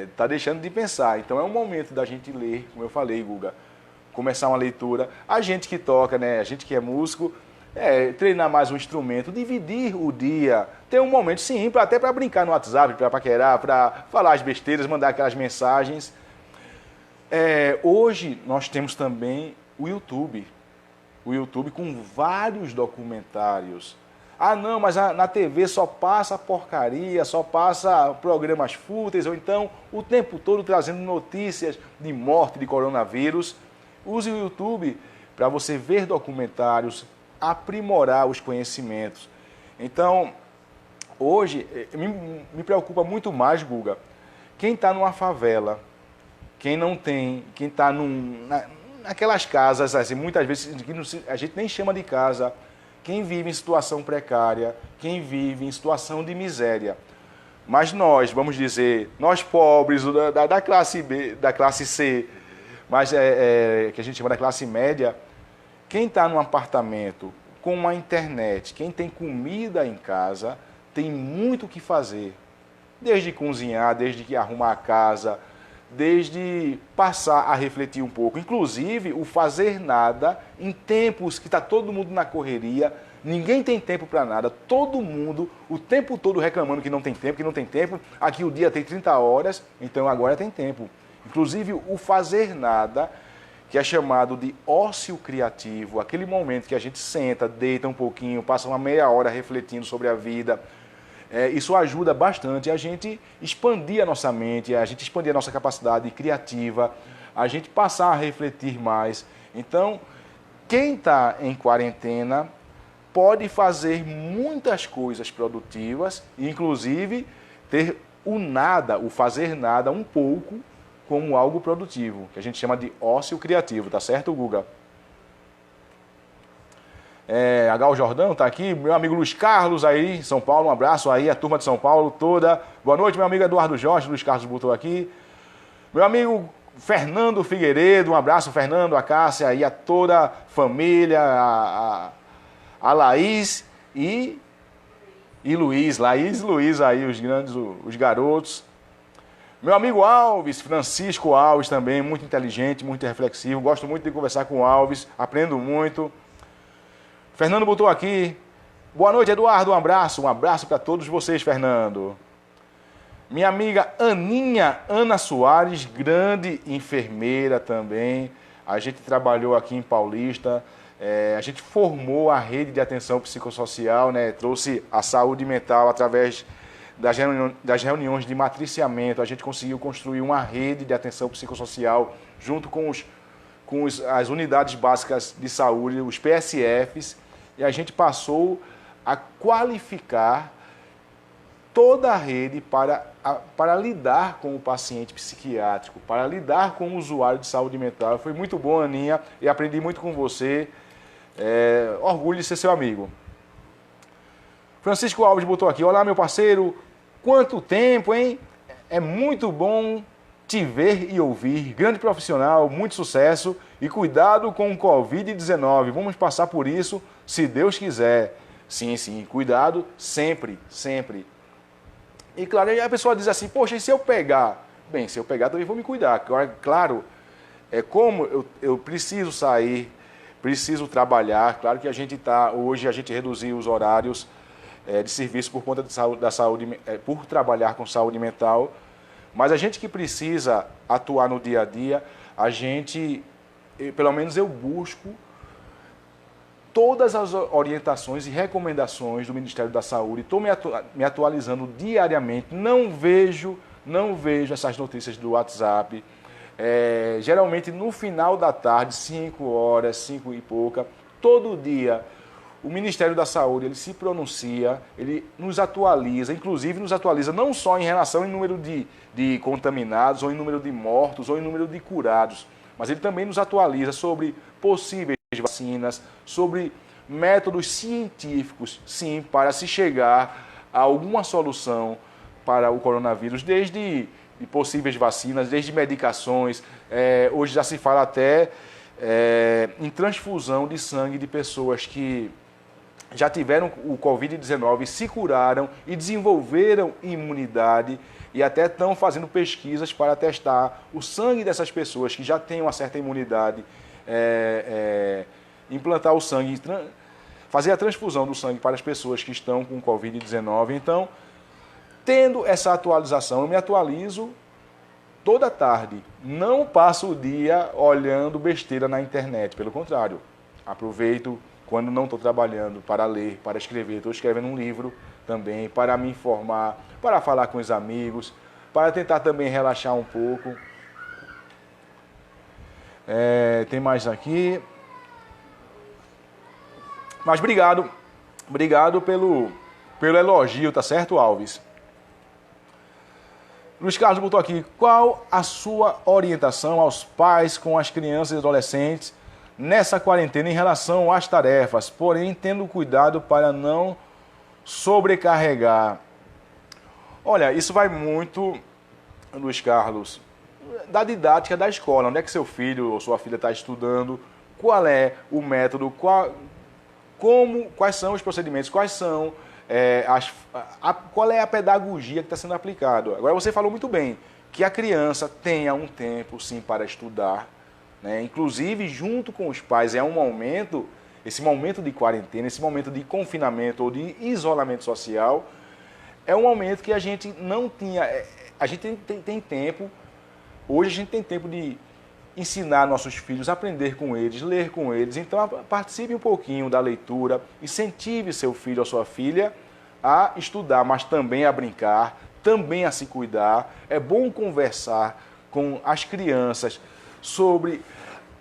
está deixando de pensar. Então é um momento da gente ler, como eu falei, Guga, começar uma leitura. A gente que toca, né, a gente que é músico, treinar mais um instrumento, dividir o dia, ter um momento, sim, até para brincar no WhatsApp, para paquerar, para falar as besteiras, mandar aquelas mensagens. Hoje nós temos também o YouTube com vários documentários. Não, mas na TV só passa porcaria, só passa programas fúteis, ou então o tempo todo trazendo notícias de morte, de coronavírus. Use o YouTube para você ver documentários, aprimorar os conhecimentos. Então, hoje, me preocupa muito mais, Guga, quem está numa favela, quem não tem, quem está naquelas casas, assim, muitas vezes a gente nem chama de casa, quem vive em situação precária, quem vive em situação de miséria. Mas nós, vamos dizer, nós pobres, da classe B, da classe C, mas que a gente chama da classe média, quem está num apartamento com a internet, quem tem comida em casa, tem muito o que fazer. Desde cozinhar, desde arrumar a casa, desde passar a refletir um pouco. Inclusive, o fazer nada em tempos que está todo mundo na correria, ninguém tem tempo para nada, todo mundo o tempo todo reclamando que não tem tempo, que não tem tempo. Aqui o dia tem 30 horas, então agora tem tempo. Inclusive, o fazer nada, que é chamado de ócio criativo, aquele momento que a gente senta, deita um pouquinho, passa uma meia hora refletindo sobre a vida. Isso ajuda bastante a gente expandir a nossa mente, a gente expandir a nossa capacidade criativa, a gente passar a refletir mais. Então, quem está em quarentena pode fazer muitas coisas produtivas, inclusive ter o nada, o fazer nada um pouco como algo produtivo, que a gente chama de ócio criativo, tá certo, Guga? H. Jordão está aqui, meu amigo Luiz Carlos aí, São Paulo, um abraço aí, a turma de São Paulo toda. Boa noite, meu amigo Eduardo Jorge, Luiz Carlos botou aqui. Meu amigo Fernando Figueiredo, um abraço, Fernando, a Cássia e a toda a família, a Laís e Luiz, Laís e Luiz aí, os grandes, os garotos. Meu amigo Alves, Francisco Alves também, muito inteligente, muito reflexivo, gosto muito de conversar com o Alves, aprendo muito. Fernando botou aqui, boa noite, Eduardo, um abraço para todos vocês, Fernando. Minha amiga Aninha, Ana Soares, grande enfermeira também, a gente trabalhou aqui em Paulista, a gente formou a rede de atenção psicossocial, né? Trouxe a saúde mental através das reuniões de matriciamento, a gente conseguiu construir uma rede de atenção psicossocial junto com as unidades básicas de saúde, os PSFs, e a gente passou a qualificar toda a rede para lidar com o paciente psiquiátrico, para lidar com o usuário de saúde mental. Foi muito bom, Aninha, e aprendi muito com você. Orgulho de ser seu amigo. Francisco Alves botou aqui, olá meu parceiro, quanto tempo, hein? É muito bom te ver e ouvir, grande profissional, muito sucesso e cuidado com o Covid-19, vamos passar por isso se Deus quiser. Sim, sim, cuidado sempre, sempre. E claro, aí a pessoa diz assim, poxa, e se eu pegar? Bem, se eu pegar também vou me cuidar. Agora, claro, como eu preciso sair, preciso trabalhar, claro que hoje a gente reduziu os horários de serviço por conta da saúde, por trabalhar com saúde mental, mas a gente que precisa atuar no dia a dia, pelo menos eu busco todas as orientações e recomendações do Ministério da Saúde, estou me atualizando diariamente, não vejo essas notícias do WhatsApp, geralmente no final da tarde, 5 horas, 5 e pouca, todo dia, o Ministério da Saúde ele se pronuncia, ele nos atualiza, inclusive nos atualiza não só em relação ao número de contaminados, ou em número de mortos, ou em número de curados, mas ele também nos atualiza sobre possíveis vacinas, sobre métodos científicos, sim, para se chegar a alguma solução para o coronavírus, desde possíveis vacinas, desde medicações, hoje já se fala até em transfusão de sangue de pessoas que já tiveram o Covid-19, se curaram e desenvolveram imunidade e até estão fazendo pesquisas para testar o sangue dessas pessoas que já têm uma certa imunidade, implantar o sangue, fazer a transfusão do sangue para as pessoas que estão com Covid-19. Então, tendo essa atualização, eu me atualizo toda tarde. Não passo o dia olhando besteira na internet, pelo contrário, aproveito quando não estou trabalhando para ler, para escrever. Estou escrevendo um livro também para me informar, para falar com os amigos, para tentar também relaxar um pouco. Tem mais aqui. Mas obrigado pelo elogio, tá certo, Alves? Luiz Carlos botou aqui, qual a sua orientação aos pais com as crianças e adolescentes nessa quarentena em relação às tarefas, porém tendo cuidado para não sobrecarregar? Olha, isso vai muito, Luiz Carlos, da didática da escola. Onde é que seu filho ou sua filha está estudando? Qual é o método? quais são os procedimentos, quais são qual é a pedagogia que está sendo aplicada. Agora você falou muito bem, que a criança tenha um tempo sim para estudar, né? Inclusive junto com os pais, esse momento de quarentena, esse momento de confinamento ou de isolamento social, é um momento que a gente não tinha, a gente tem tempo, hoje a gente tem tempo de ensinar nossos filhos, aprender com eles, ler com eles. Então, participe um pouquinho da leitura, incentive seu filho ou sua filha a estudar, mas também a brincar, também a se cuidar. É bom conversar com as crianças sobre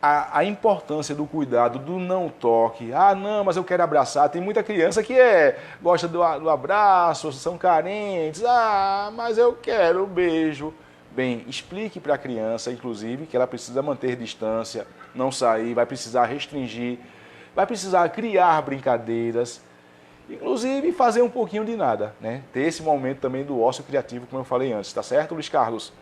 a importância do cuidado, do não toque. Ah, não, mas eu quero abraçar. Tem muita criança que gosta do abraço, são carentes. Ah, mas eu quero um beijo. Bem, explique para a criança, inclusive, que ela precisa manter distância, não sair, vai precisar restringir, vai precisar criar brincadeiras, inclusive fazer um pouquinho de nada, né? Ter esse momento também do ócio criativo, como eu falei antes, tá certo, Luiz Carlos?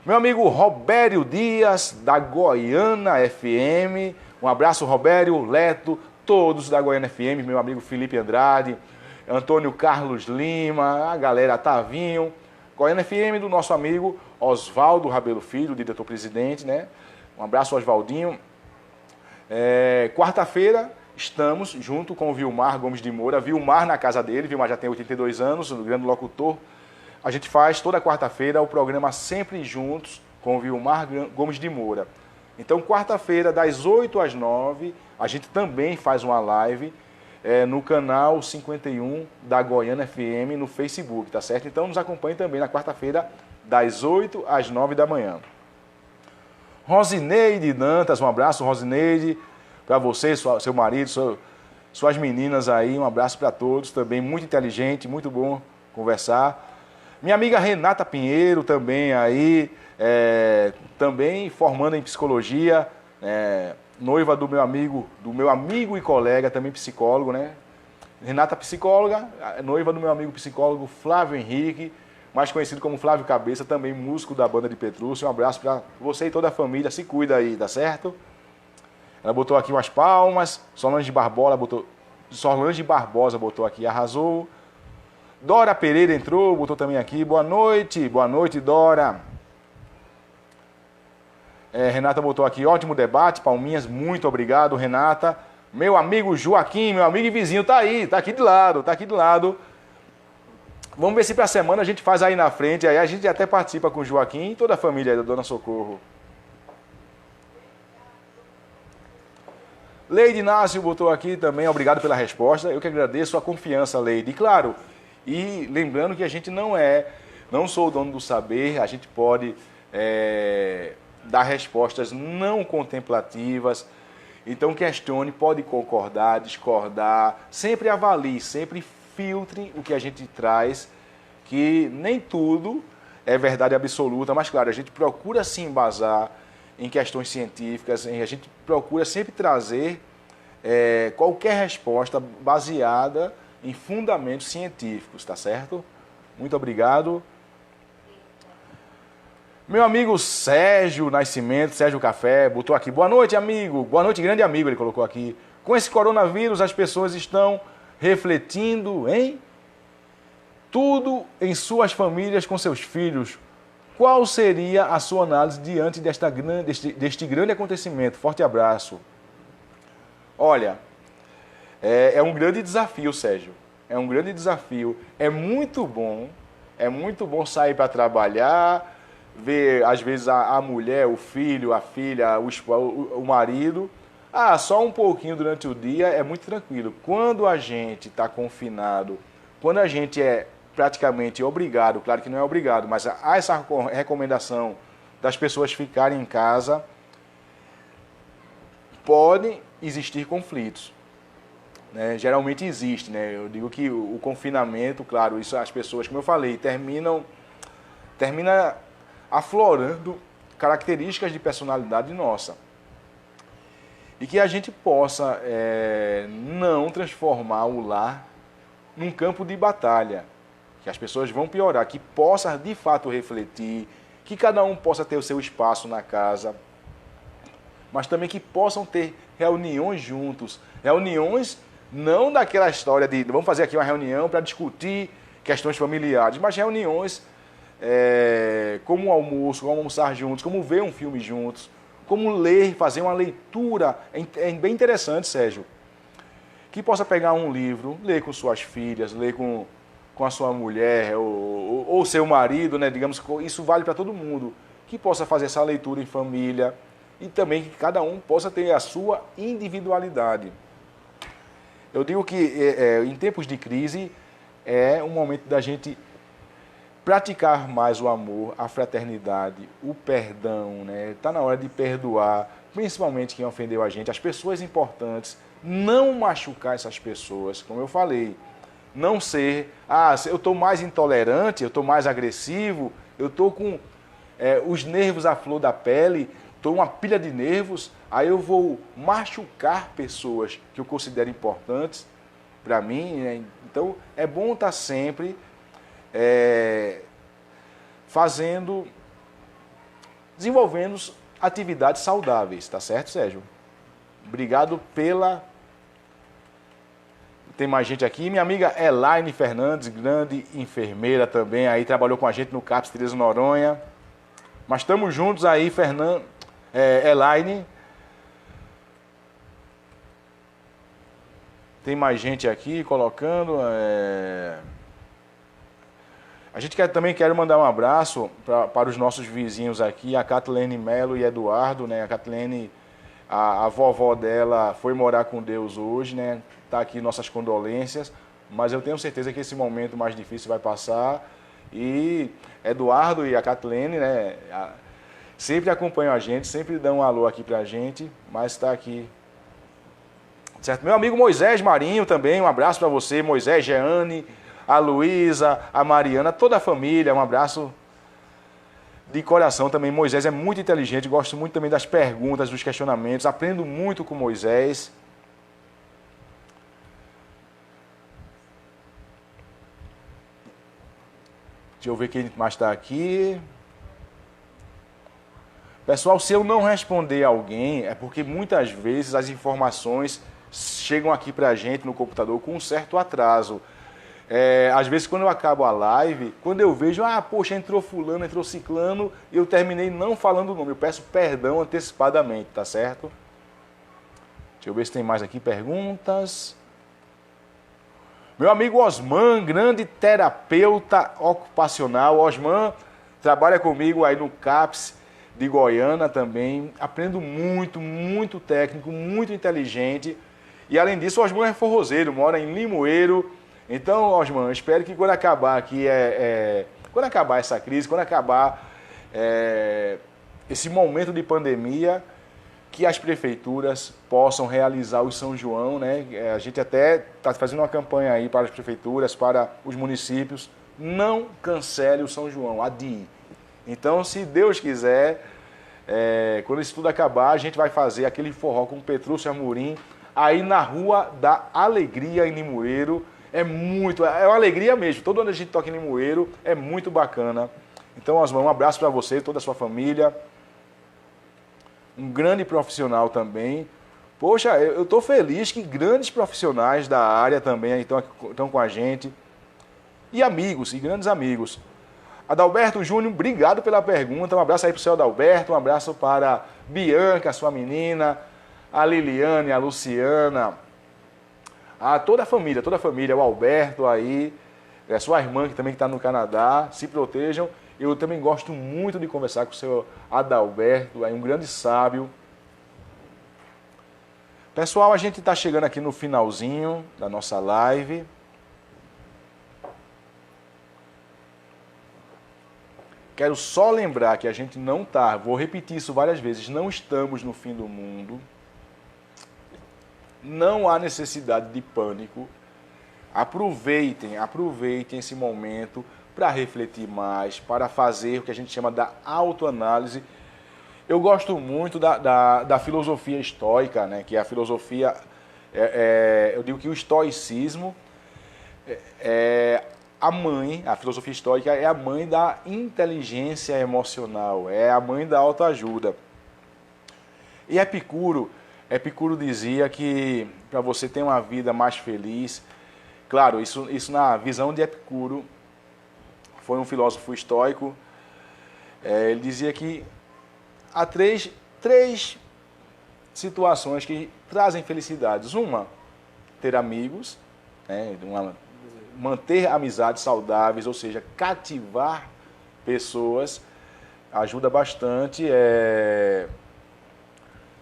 Meu amigo Robério Dias, da Goiânia FM, um abraço, Robério, Leto, todos da Goiânia FM, meu amigo Felipe Andrade, Antônio Carlos Lima, a galera Tavinho, Goiânia FM do nosso amigo Oswaldo Rabelo Filho, diretor-presidente, né? Um abraço, Oswaldinho. Quarta-feira estamos junto com o Vilmar Gomes de Moura. Vilmar na casa dele, Vilmar já tem 82 anos, um grande locutor. A gente faz toda quarta-feira o programa Sempre Juntos com o Vilmar Gomes de Moura. Então, quarta-feira, das 8 às 9, a gente também faz uma live no canal 51 da Goiânia FM no Facebook, tá certo? Então nos acompanhe também na quarta-feira, das 8 às 9 da manhã. Rosineide Dantas, um abraço, Rosineide, para você, seu marido, suas meninas aí, um abraço para todos também, muito inteligente, muito bom conversar. Minha amiga Renata Pinheiro também aí, também formando em psicologia, noiva do meu amigo e colega, também psicólogo, né? Renata, psicóloga, noiva do meu amigo psicólogo Flávio Henrique, mais conhecido como Flávio Cabeça, também músico da banda de Petrúcio. Um abraço para você e toda a família, se cuida aí, tá certo? Ela botou aqui umas palmas, Solange Barbosa botou aqui, arrasou. Dora Pereira entrou, botou também aqui, boa noite, Dora. Renata botou aqui, ótimo debate, palminhas, muito obrigado, Renata. Meu amigo Joaquim, meu amigo e vizinho, tá aí, tá aqui do lado. Vamos ver se pra semana a gente faz aí na frente, aí a gente até participa com o Joaquim e toda a família aí da Dona Socorro. Leide Inácio botou aqui também, obrigado pela resposta, eu que agradeço a confiança, Leide. E claro, e lembrando que a gente não sou o dono do saber, a gente pode dar respostas não contemplativas. Então questione, pode concordar, discordar, sempre avalie, sempre filtre o que a gente traz, que nem tudo é verdade absoluta, mas claro, a gente procura se embasar em questões científicas, a gente procura sempre trazer qualquer resposta baseada em fundamentos científicos, tá certo? Muito obrigado. Meu amigo Sérgio Nascimento, Sérgio Café, botou aqui, boa noite, amigo, boa noite, grande amigo, ele colocou aqui. Com esse coronavírus, as pessoas estão refletindo em tudo em suas famílias com seus filhos. Qual seria a sua análise diante deste grande acontecimento? Forte abraço. Olha, é um grande desafio, Sérgio. É um grande desafio. É muito bom sair para trabalhar, ver, às vezes, a mulher, o filho, a filha, o marido. Só um pouquinho durante o dia é muito tranquilo. Quando a gente está confinado, quando a gente é praticamente obrigado, claro que não é obrigado, mas há essa recomendação das pessoas ficarem em casa, podem existir conflitos. Né? Geralmente existe, né? Eu digo que o confinamento, claro, isso as pessoas, como eu falei, termina aflorando características de personalidade nossa. E que a gente possa não transformar o lar num campo de batalha, que as pessoas vão piorar, que possa de fato refletir, que cada um possa ter o seu espaço na casa, mas também que possam ter reuniões juntos. Reuniões não daquela história de vamos fazer aqui uma reunião para discutir questões familiares, mas reuniões como um almoço, como almoçar juntos, como ver um filme juntos, como ler, fazer uma leitura. É bem interessante, Sérgio, que possa pegar um livro, ler com suas filhas, ler com a sua mulher ou seu marido, né? Digamos que isso vale para todo mundo, que possa fazer essa leitura em família e também que cada um possa ter a sua individualidade. Eu digo que em tempos de crise é um momento da gente praticar mais o amor, a fraternidade, o perdão, né? Tá na hora de perdoar, principalmente quem ofendeu a gente, as pessoas importantes, não machucar essas pessoas, como eu falei. Não ser, eu estou mais intolerante, eu estou mais agressivo, eu estou com os nervos à flor da pele, estou uma pilha de nervos, aí eu vou machucar pessoas que eu considero importantes para mim, né? Então é bom estar sempre desenvolvendo atividades saudáveis, tá certo, Sérgio? Obrigado pela... Tem mais gente aqui. Minha amiga Elaine Fernandes, grande enfermeira também, aí trabalhou com a gente no CAPS Tereza Noronha. Mas estamos juntos aí, Elaine. Tem mais gente aqui colocando. A gente também quer mandar um abraço para os nossos vizinhos aqui, a Catlene Melo e Eduardo, né? A Catlene, a vovó dela foi morar com Deus hoje, né? Tá aqui nossas condolências, mas eu tenho certeza que esse momento mais difícil vai passar. E Eduardo e a Catlene, né, sempre acompanham a gente, sempre dão um alô aqui pra gente, mas está aqui. Certo? Meu amigo Moisés Marinho também, um abraço para você, Moisés, Jeane, a Luísa, a Mariana, toda a família, um abraço de coração também. Moisés é muito inteligente, gosto muito também das perguntas, dos questionamentos, aprendo muito com Moisés. Deixa eu ver quem mais está aqui. Pessoal, se eu não responder alguém, é porque muitas vezes as informações chegam aqui para a gente no computador com um certo atraso. Às vezes, quando eu acabo a live, quando eu vejo, poxa, entrou fulano, entrou ciclano, e eu terminei não falando o nome. Eu peço perdão antecipadamente, tá certo? Deixa eu ver se tem mais aqui perguntas. Meu amigo Osman, grande terapeuta ocupacional. Osman trabalha comigo aí no CAPS de Goiânia também. Aprendo muito, muito técnico, muito inteligente. E além disso, o Osman é forrozeiro, mora em Limoeiro. Então, Osman, espero que quando acabar aqui, quando acabar essa crise, quando acabar esse momento de pandemia, que as prefeituras possam realizar o São João, né? A gente até está fazendo uma campanha aí para as prefeituras, para os municípios, não cancele o São João, adie. Então, se Deus quiser, quando isso tudo acabar, a gente vai fazer aquele forró com Petrúcio Amorim, aí na Rua da Alegria, em Limoeiro. É uma alegria mesmo, todo ano a gente toca em Limoeiro, é muito bacana. Então, Osman, um abraço para você, toda a sua família. Um grande profissional também. Poxa, eu estou feliz que grandes profissionais da área também estão com a gente. E amigos, e grandes amigos. Adalberto Júnior, obrigado pela pergunta. Um abraço aí para o seu Adalberto, um abraço para Bianca, sua menina, a Liliane, a Luciana, toda a família, o Alberto aí, a sua irmã que também está no Canadá, se protejam. Eu também gosto muito de conversar com o seu Adalberto, é um grande sábio. Pessoal, a gente está chegando aqui no finalzinho da nossa live. Quero só lembrar que a gente não está, vou repetir isso várias vezes, não estamos no fim do mundo. Não há necessidade de pânico. Aproveitem esse momento para refletir mais, para fazer o que a gente chama da autoanálise. Eu gosto muito da filosofia estoica, né? Que é a filosofia, eu digo que o estoicismo a filosofia estoica é a mãe da inteligência emocional, é a mãe da autoajuda. E Epicuro dizia que para você ter uma vida mais feliz, claro, isso na visão de Epicuro, foi um filósofo estoico, ele dizia que há três situações que trazem felicidades. Uma, ter amigos, né, manter amizades saudáveis, ou seja, cativar pessoas, ajuda bastante,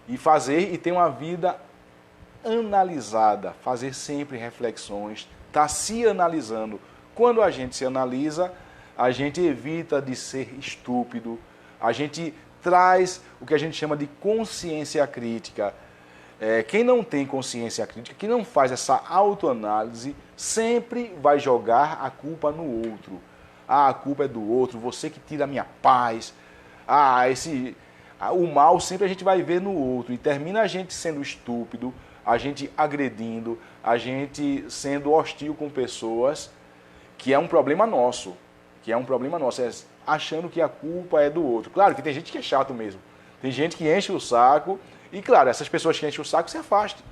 e ter uma vida analisada, fazer sempre reflexões, estar se analisando. Quando a gente se analisa, a gente evita de ser estúpido, a gente traz o que a gente chama de consciência crítica. Quem não tem consciência crítica, quem não faz essa autoanálise, sempre vai jogar a culpa no outro. Ah, a culpa é do outro, você que tira a minha paz. O mal sempre a gente vai ver no outro. E termina a gente sendo estúpido, a gente agredindo, a gente sendo hostil com pessoas, que é um problema nosso. Achando que a culpa é do outro. Claro que tem gente que é chato mesmo. Tem gente que enche o saco. E claro, essas pessoas que enchem o saco, se afaste.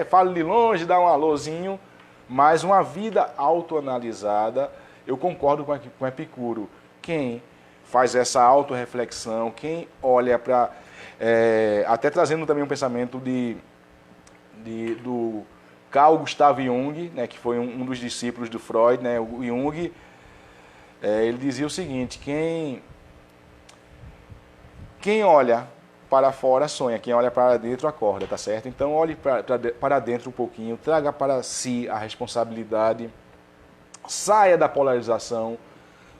Fale de longe, dá um alôzinho. Mas uma vida autoanalisada, eu concordo com Epicuro. Quem faz essa autorreflexão, quem olha para... até trazendo também um pensamento do Carl Gustav Jung, né, que foi um dos discípulos do Freud, né, o Jung, ele dizia o seguinte: quem olha para fora sonha, quem olha para dentro acorda, tá certo? Então olhe para dentro um pouquinho, traga para si a responsabilidade, saia da polarização,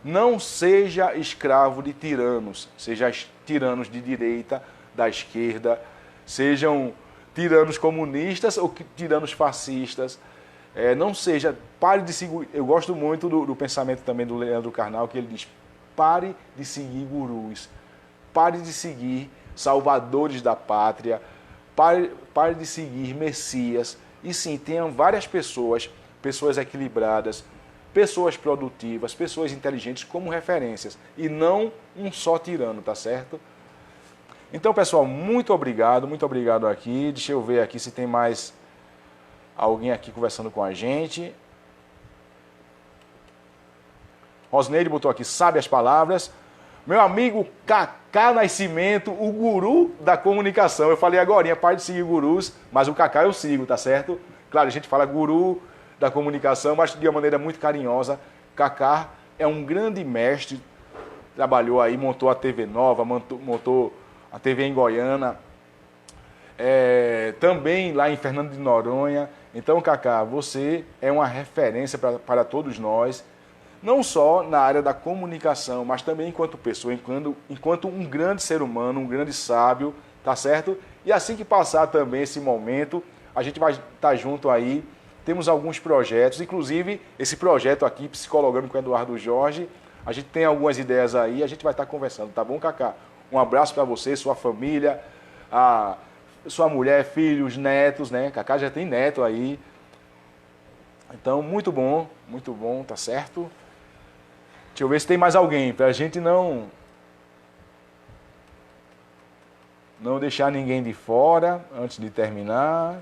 não seja escravo de tiranos, seja tiranos de direita, da esquerda, sejam tiranos comunistas ou tiranos fascistas. Não seja, pare de seguir. Eu gosto muito do pensamento também do Leandro Carnal, que ele diz: pare de seguir gurus, pare de seguir salvadores da pátria, pare de seguir messias, e sim, tenham várias pessoas equilibradas, pessoas produtivas, pessoas inteligentes como referências, e não um só tirano, tá certo? Então, pessoal, muito obrigado aqui. Deixa eu ver aqui se tem mais alguém aqui conversando com a gente. Rosneide botou aqui: sabe as palavras. Meu amigo Cacá Nascimento, o guru da comunicação. Eu falei agorinha, pare de seguir gurus, mas o Cacá eu sigo, tá certo? Claro, a gente fala guru da comunicação, mas de uma maneira muito carinhosa. Cacá é um grande mestre, trabalhou aí, montou a TV Nova, montou a TV em Goiânia, também lá em Fernando de Noronha. Então, Cacá, você é uma referência para todos nós, não só na área da comunicação, mas também enquanto pessoa, enquanto um grande ser humano, um grande sábio, tá certo? E assim que passar também esse momento, a gente vai estar junto aí. Temos alguns projetos, inclusive esse projeto aqui, Psicologando com Eduardo Jorge, a gente tem algumas ideias aí, a gente vai estar conversando, tá bom, Cacá? Um abraço para você, sua família, sua mulher, filhos, netos, né? Cacá já tem neto aí. Então, muito bom, tá certo? Deixa eu ver se tem mais alguém, para a gente não deixar ninguém de fora antes de terminar.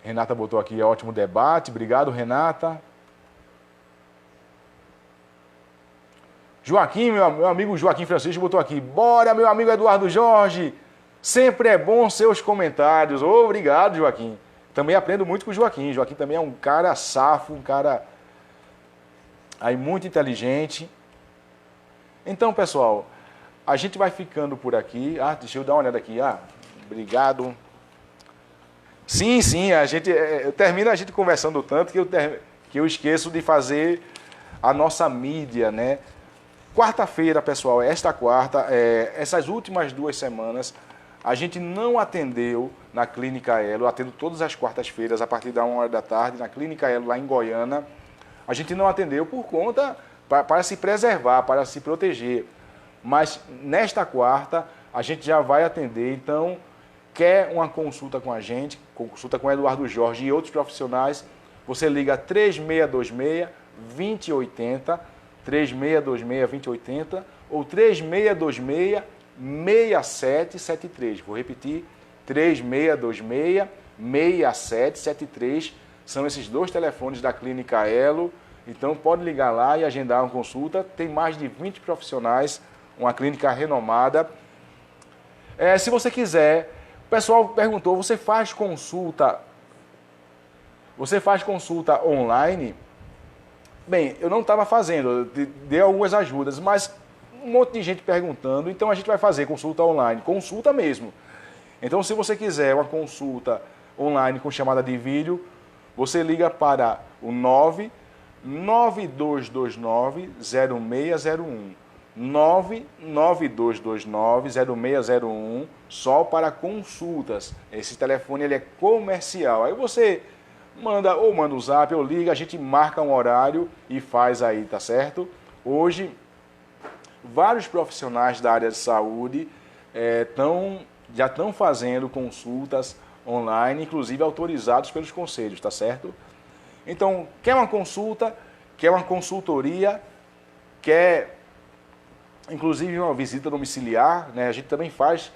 Renata botou aqui: ótimo debate. Obrigado, Renata. Joaquim, meu amigo Joaquim Francisco botou aqui: bora, meu amigo Eduardo Jorge. Sempre é bom seus comentários. Obrigado, Joaquim. Também aprendo muito com o Joaquim. Joaquim também é um cara safo, um cara aí muito inteligente. Então, pessoal, a gente vai ficando por aqui. Deixa eu dar uma olhada aqui. Obrigado. Sim, a gente termina a gente conversando tanto que eu esqueço de fazer a nossa mídia, né? Quarta-feira, pessoal, esta quarta, essas últimas 2 semanas, a gente não atendeu na Clínica Elo. Eu atendo todas as quartas-feiras, a partir da 1h da tarde, na Clínica Elo, lá em Goiânia. A gente não atendeu por conta, para se preservar, para se proteger. Mas nesta quarta, a gente já vai atender. Então, quer uma consulta com a gente, consulta com o Eduardo Jorge e outros profissionais, você liga 3626-2080, 3626-2080 ou 3626-6773. Vou repetir, 3626-6773. São esses 2 telefones da Clínica Elo. Então pode ligar lá e agendar uma consulta. Tem mais de 20 profissionais, uma clínica renomada. Se você quiser, o pessoal perguntou, você faz consulta online? Bem, eu não estava fazendo, eu dei algumas ajudas, mas um monte de gente perguntando, então a gente vai fazer consulta online, consulta mesmo. Então, se você quiser uma consulta online com chamada de vídeo, você liga para o 99229-0601. 99229-0601, só para consultas. Esse telefone ele é comercial. Aí você manda o zap, ou liga, a gente marca um horário e faz aí, tá certo? Hoje, vários profissionais da área de saúde já estão fazendo consultas online, inclusive autorizados pelos conselhos, tá certo? Então, quer uma consulta, quer uma consultoria, quer inclusive uma visita domiciliar, né? A gente também faz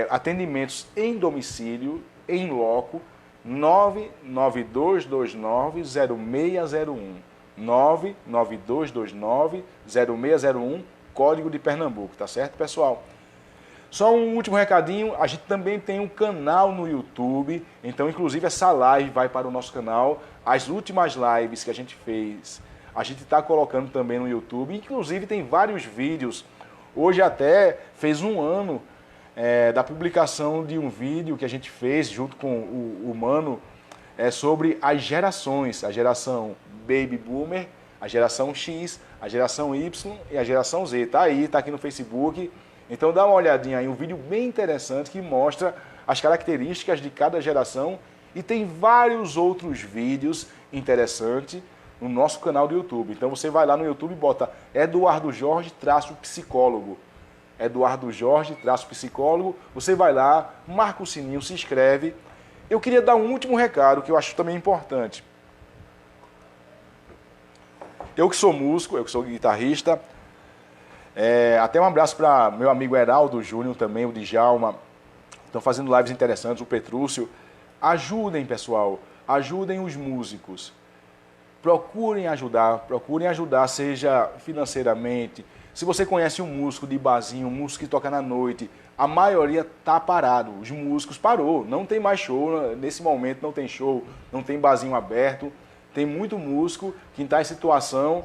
atendimentos em domicílio, em loco, 99229-0601. 99229-0601, código de Pernambuco, tá certo, pessoal? Só um último recadinho, a gente também tem um canal no YouTube, então inclusive essa live vai para o nosso canal. As últimas lives que a gente fez, a gente está colocando também no YouTube, inclusive tem vários vídeos. Hoje até fez um ano da publicação de um vídeo que a gente fez junto com o Mano sobre as gerações, a geração Baby Boomer, a geração X, a geração Y e a geração Z. Tá aí, tá aqui no Facebook. Então dá uma olhadinha aí, um vídeo bem interessante que mostra as características de cada geração e tem vários outros vídeos interessantes no nosso canal do YouTube. Então você vai lá no YouTube e bota Eduardo Jorge psicólogo. Eduardo Jorge psicólogo. Você vai lá, marca o sininho, se inscreve. Eu queria dar um último recado que eu acho também importante. Eu que sou músico, eu que sou guitarrista, até um abraço para meu amigo Heraldo Júnior também, o Djalma. Estão fazendo lives interessantes, o Petrúcio. Ajudem, pessoal, ajudem os músicos. Procurem ajudar, seja financeiramente. Se você conhece um músico de barzinho, um músico que toca na noite, a maioria tá parado. Os músicos parou, não tem mais show, nesse momento não tem show, não tem barzinho aberto. Tem muito músico que está em situação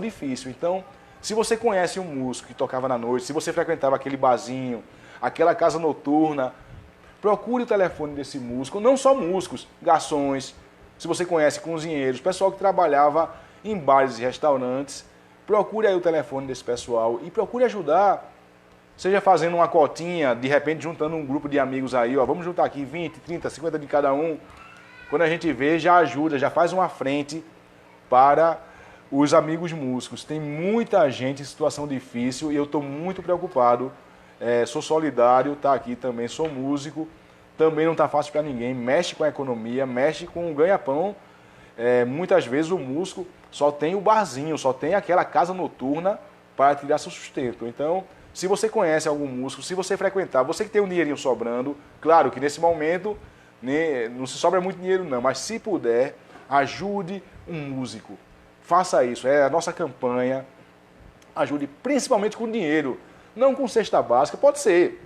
difícil. Então, se você conhece um músico que tocava na noite, se você frequentava aquele barzinho, aquela casa noturna, procure o telefone desse músico, não só músicos, garçons, se você conhece cozinheiros, pessoal que trabalhava em bares e restaurantes, procure aí o telefone desse pessoal e procure ajudar, seja fazendo uma cotinha, de repente juntando um grupo de amigos aí, ó, vamos juntar aqui 20, 30, 50 de cada um. Quando a gente vê, já ajuda, já faz uma frente para os amigos músicos. Tem muita gente em situação difícil e eu estou muito preocupado. Sou solidário, tá aqui também, sou músico. Também não está fácil para ninguém. Mexe com a economia, mexe com o ganha-pão. Muitas vezes o músico só tem o barzinho, só tem aquela casa noturna para tirar seu sustento. Então, se você conhece algum músico, se você frequentar, você que tem um dinheirinho sobrando, claro que nesse momento não se sobra muito dinheiro não, mas se puder, ajude um músico. Faça isso, é a nossa campanha. Ajude principalmente com dinheiro, não com cesta básica, pode ser,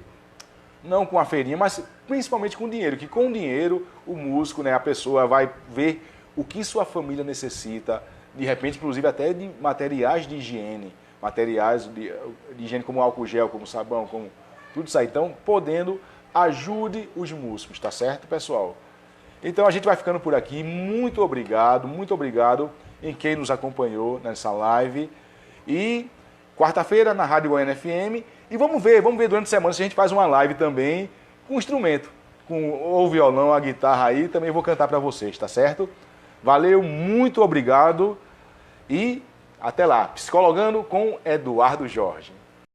não com a feirinha, mas principalmente com dinheiro, que com dinheiro o músico, né, a pessoa vai ver o que sua família necessita, de repente, inclusive até de materiais de higiene, materiais de higiene como álcool gel, como sabão, como tudo isso aí. Então, podendo, ajude os músicos, tá certo, pessoal? Então a gente vai ficando por aqui. Muito obrigado em quem nos acompanhou nessa live. E quarta-feira na Rádio Goiânia FM. E vamos ver durante a semana se a gente faz uma live também com instrumento, com o violão, a guitarra aí, também vou cantar para vocês, tá certo? Valeu, muito obrigado e até lá. Psicologando com Eduardo Jorge.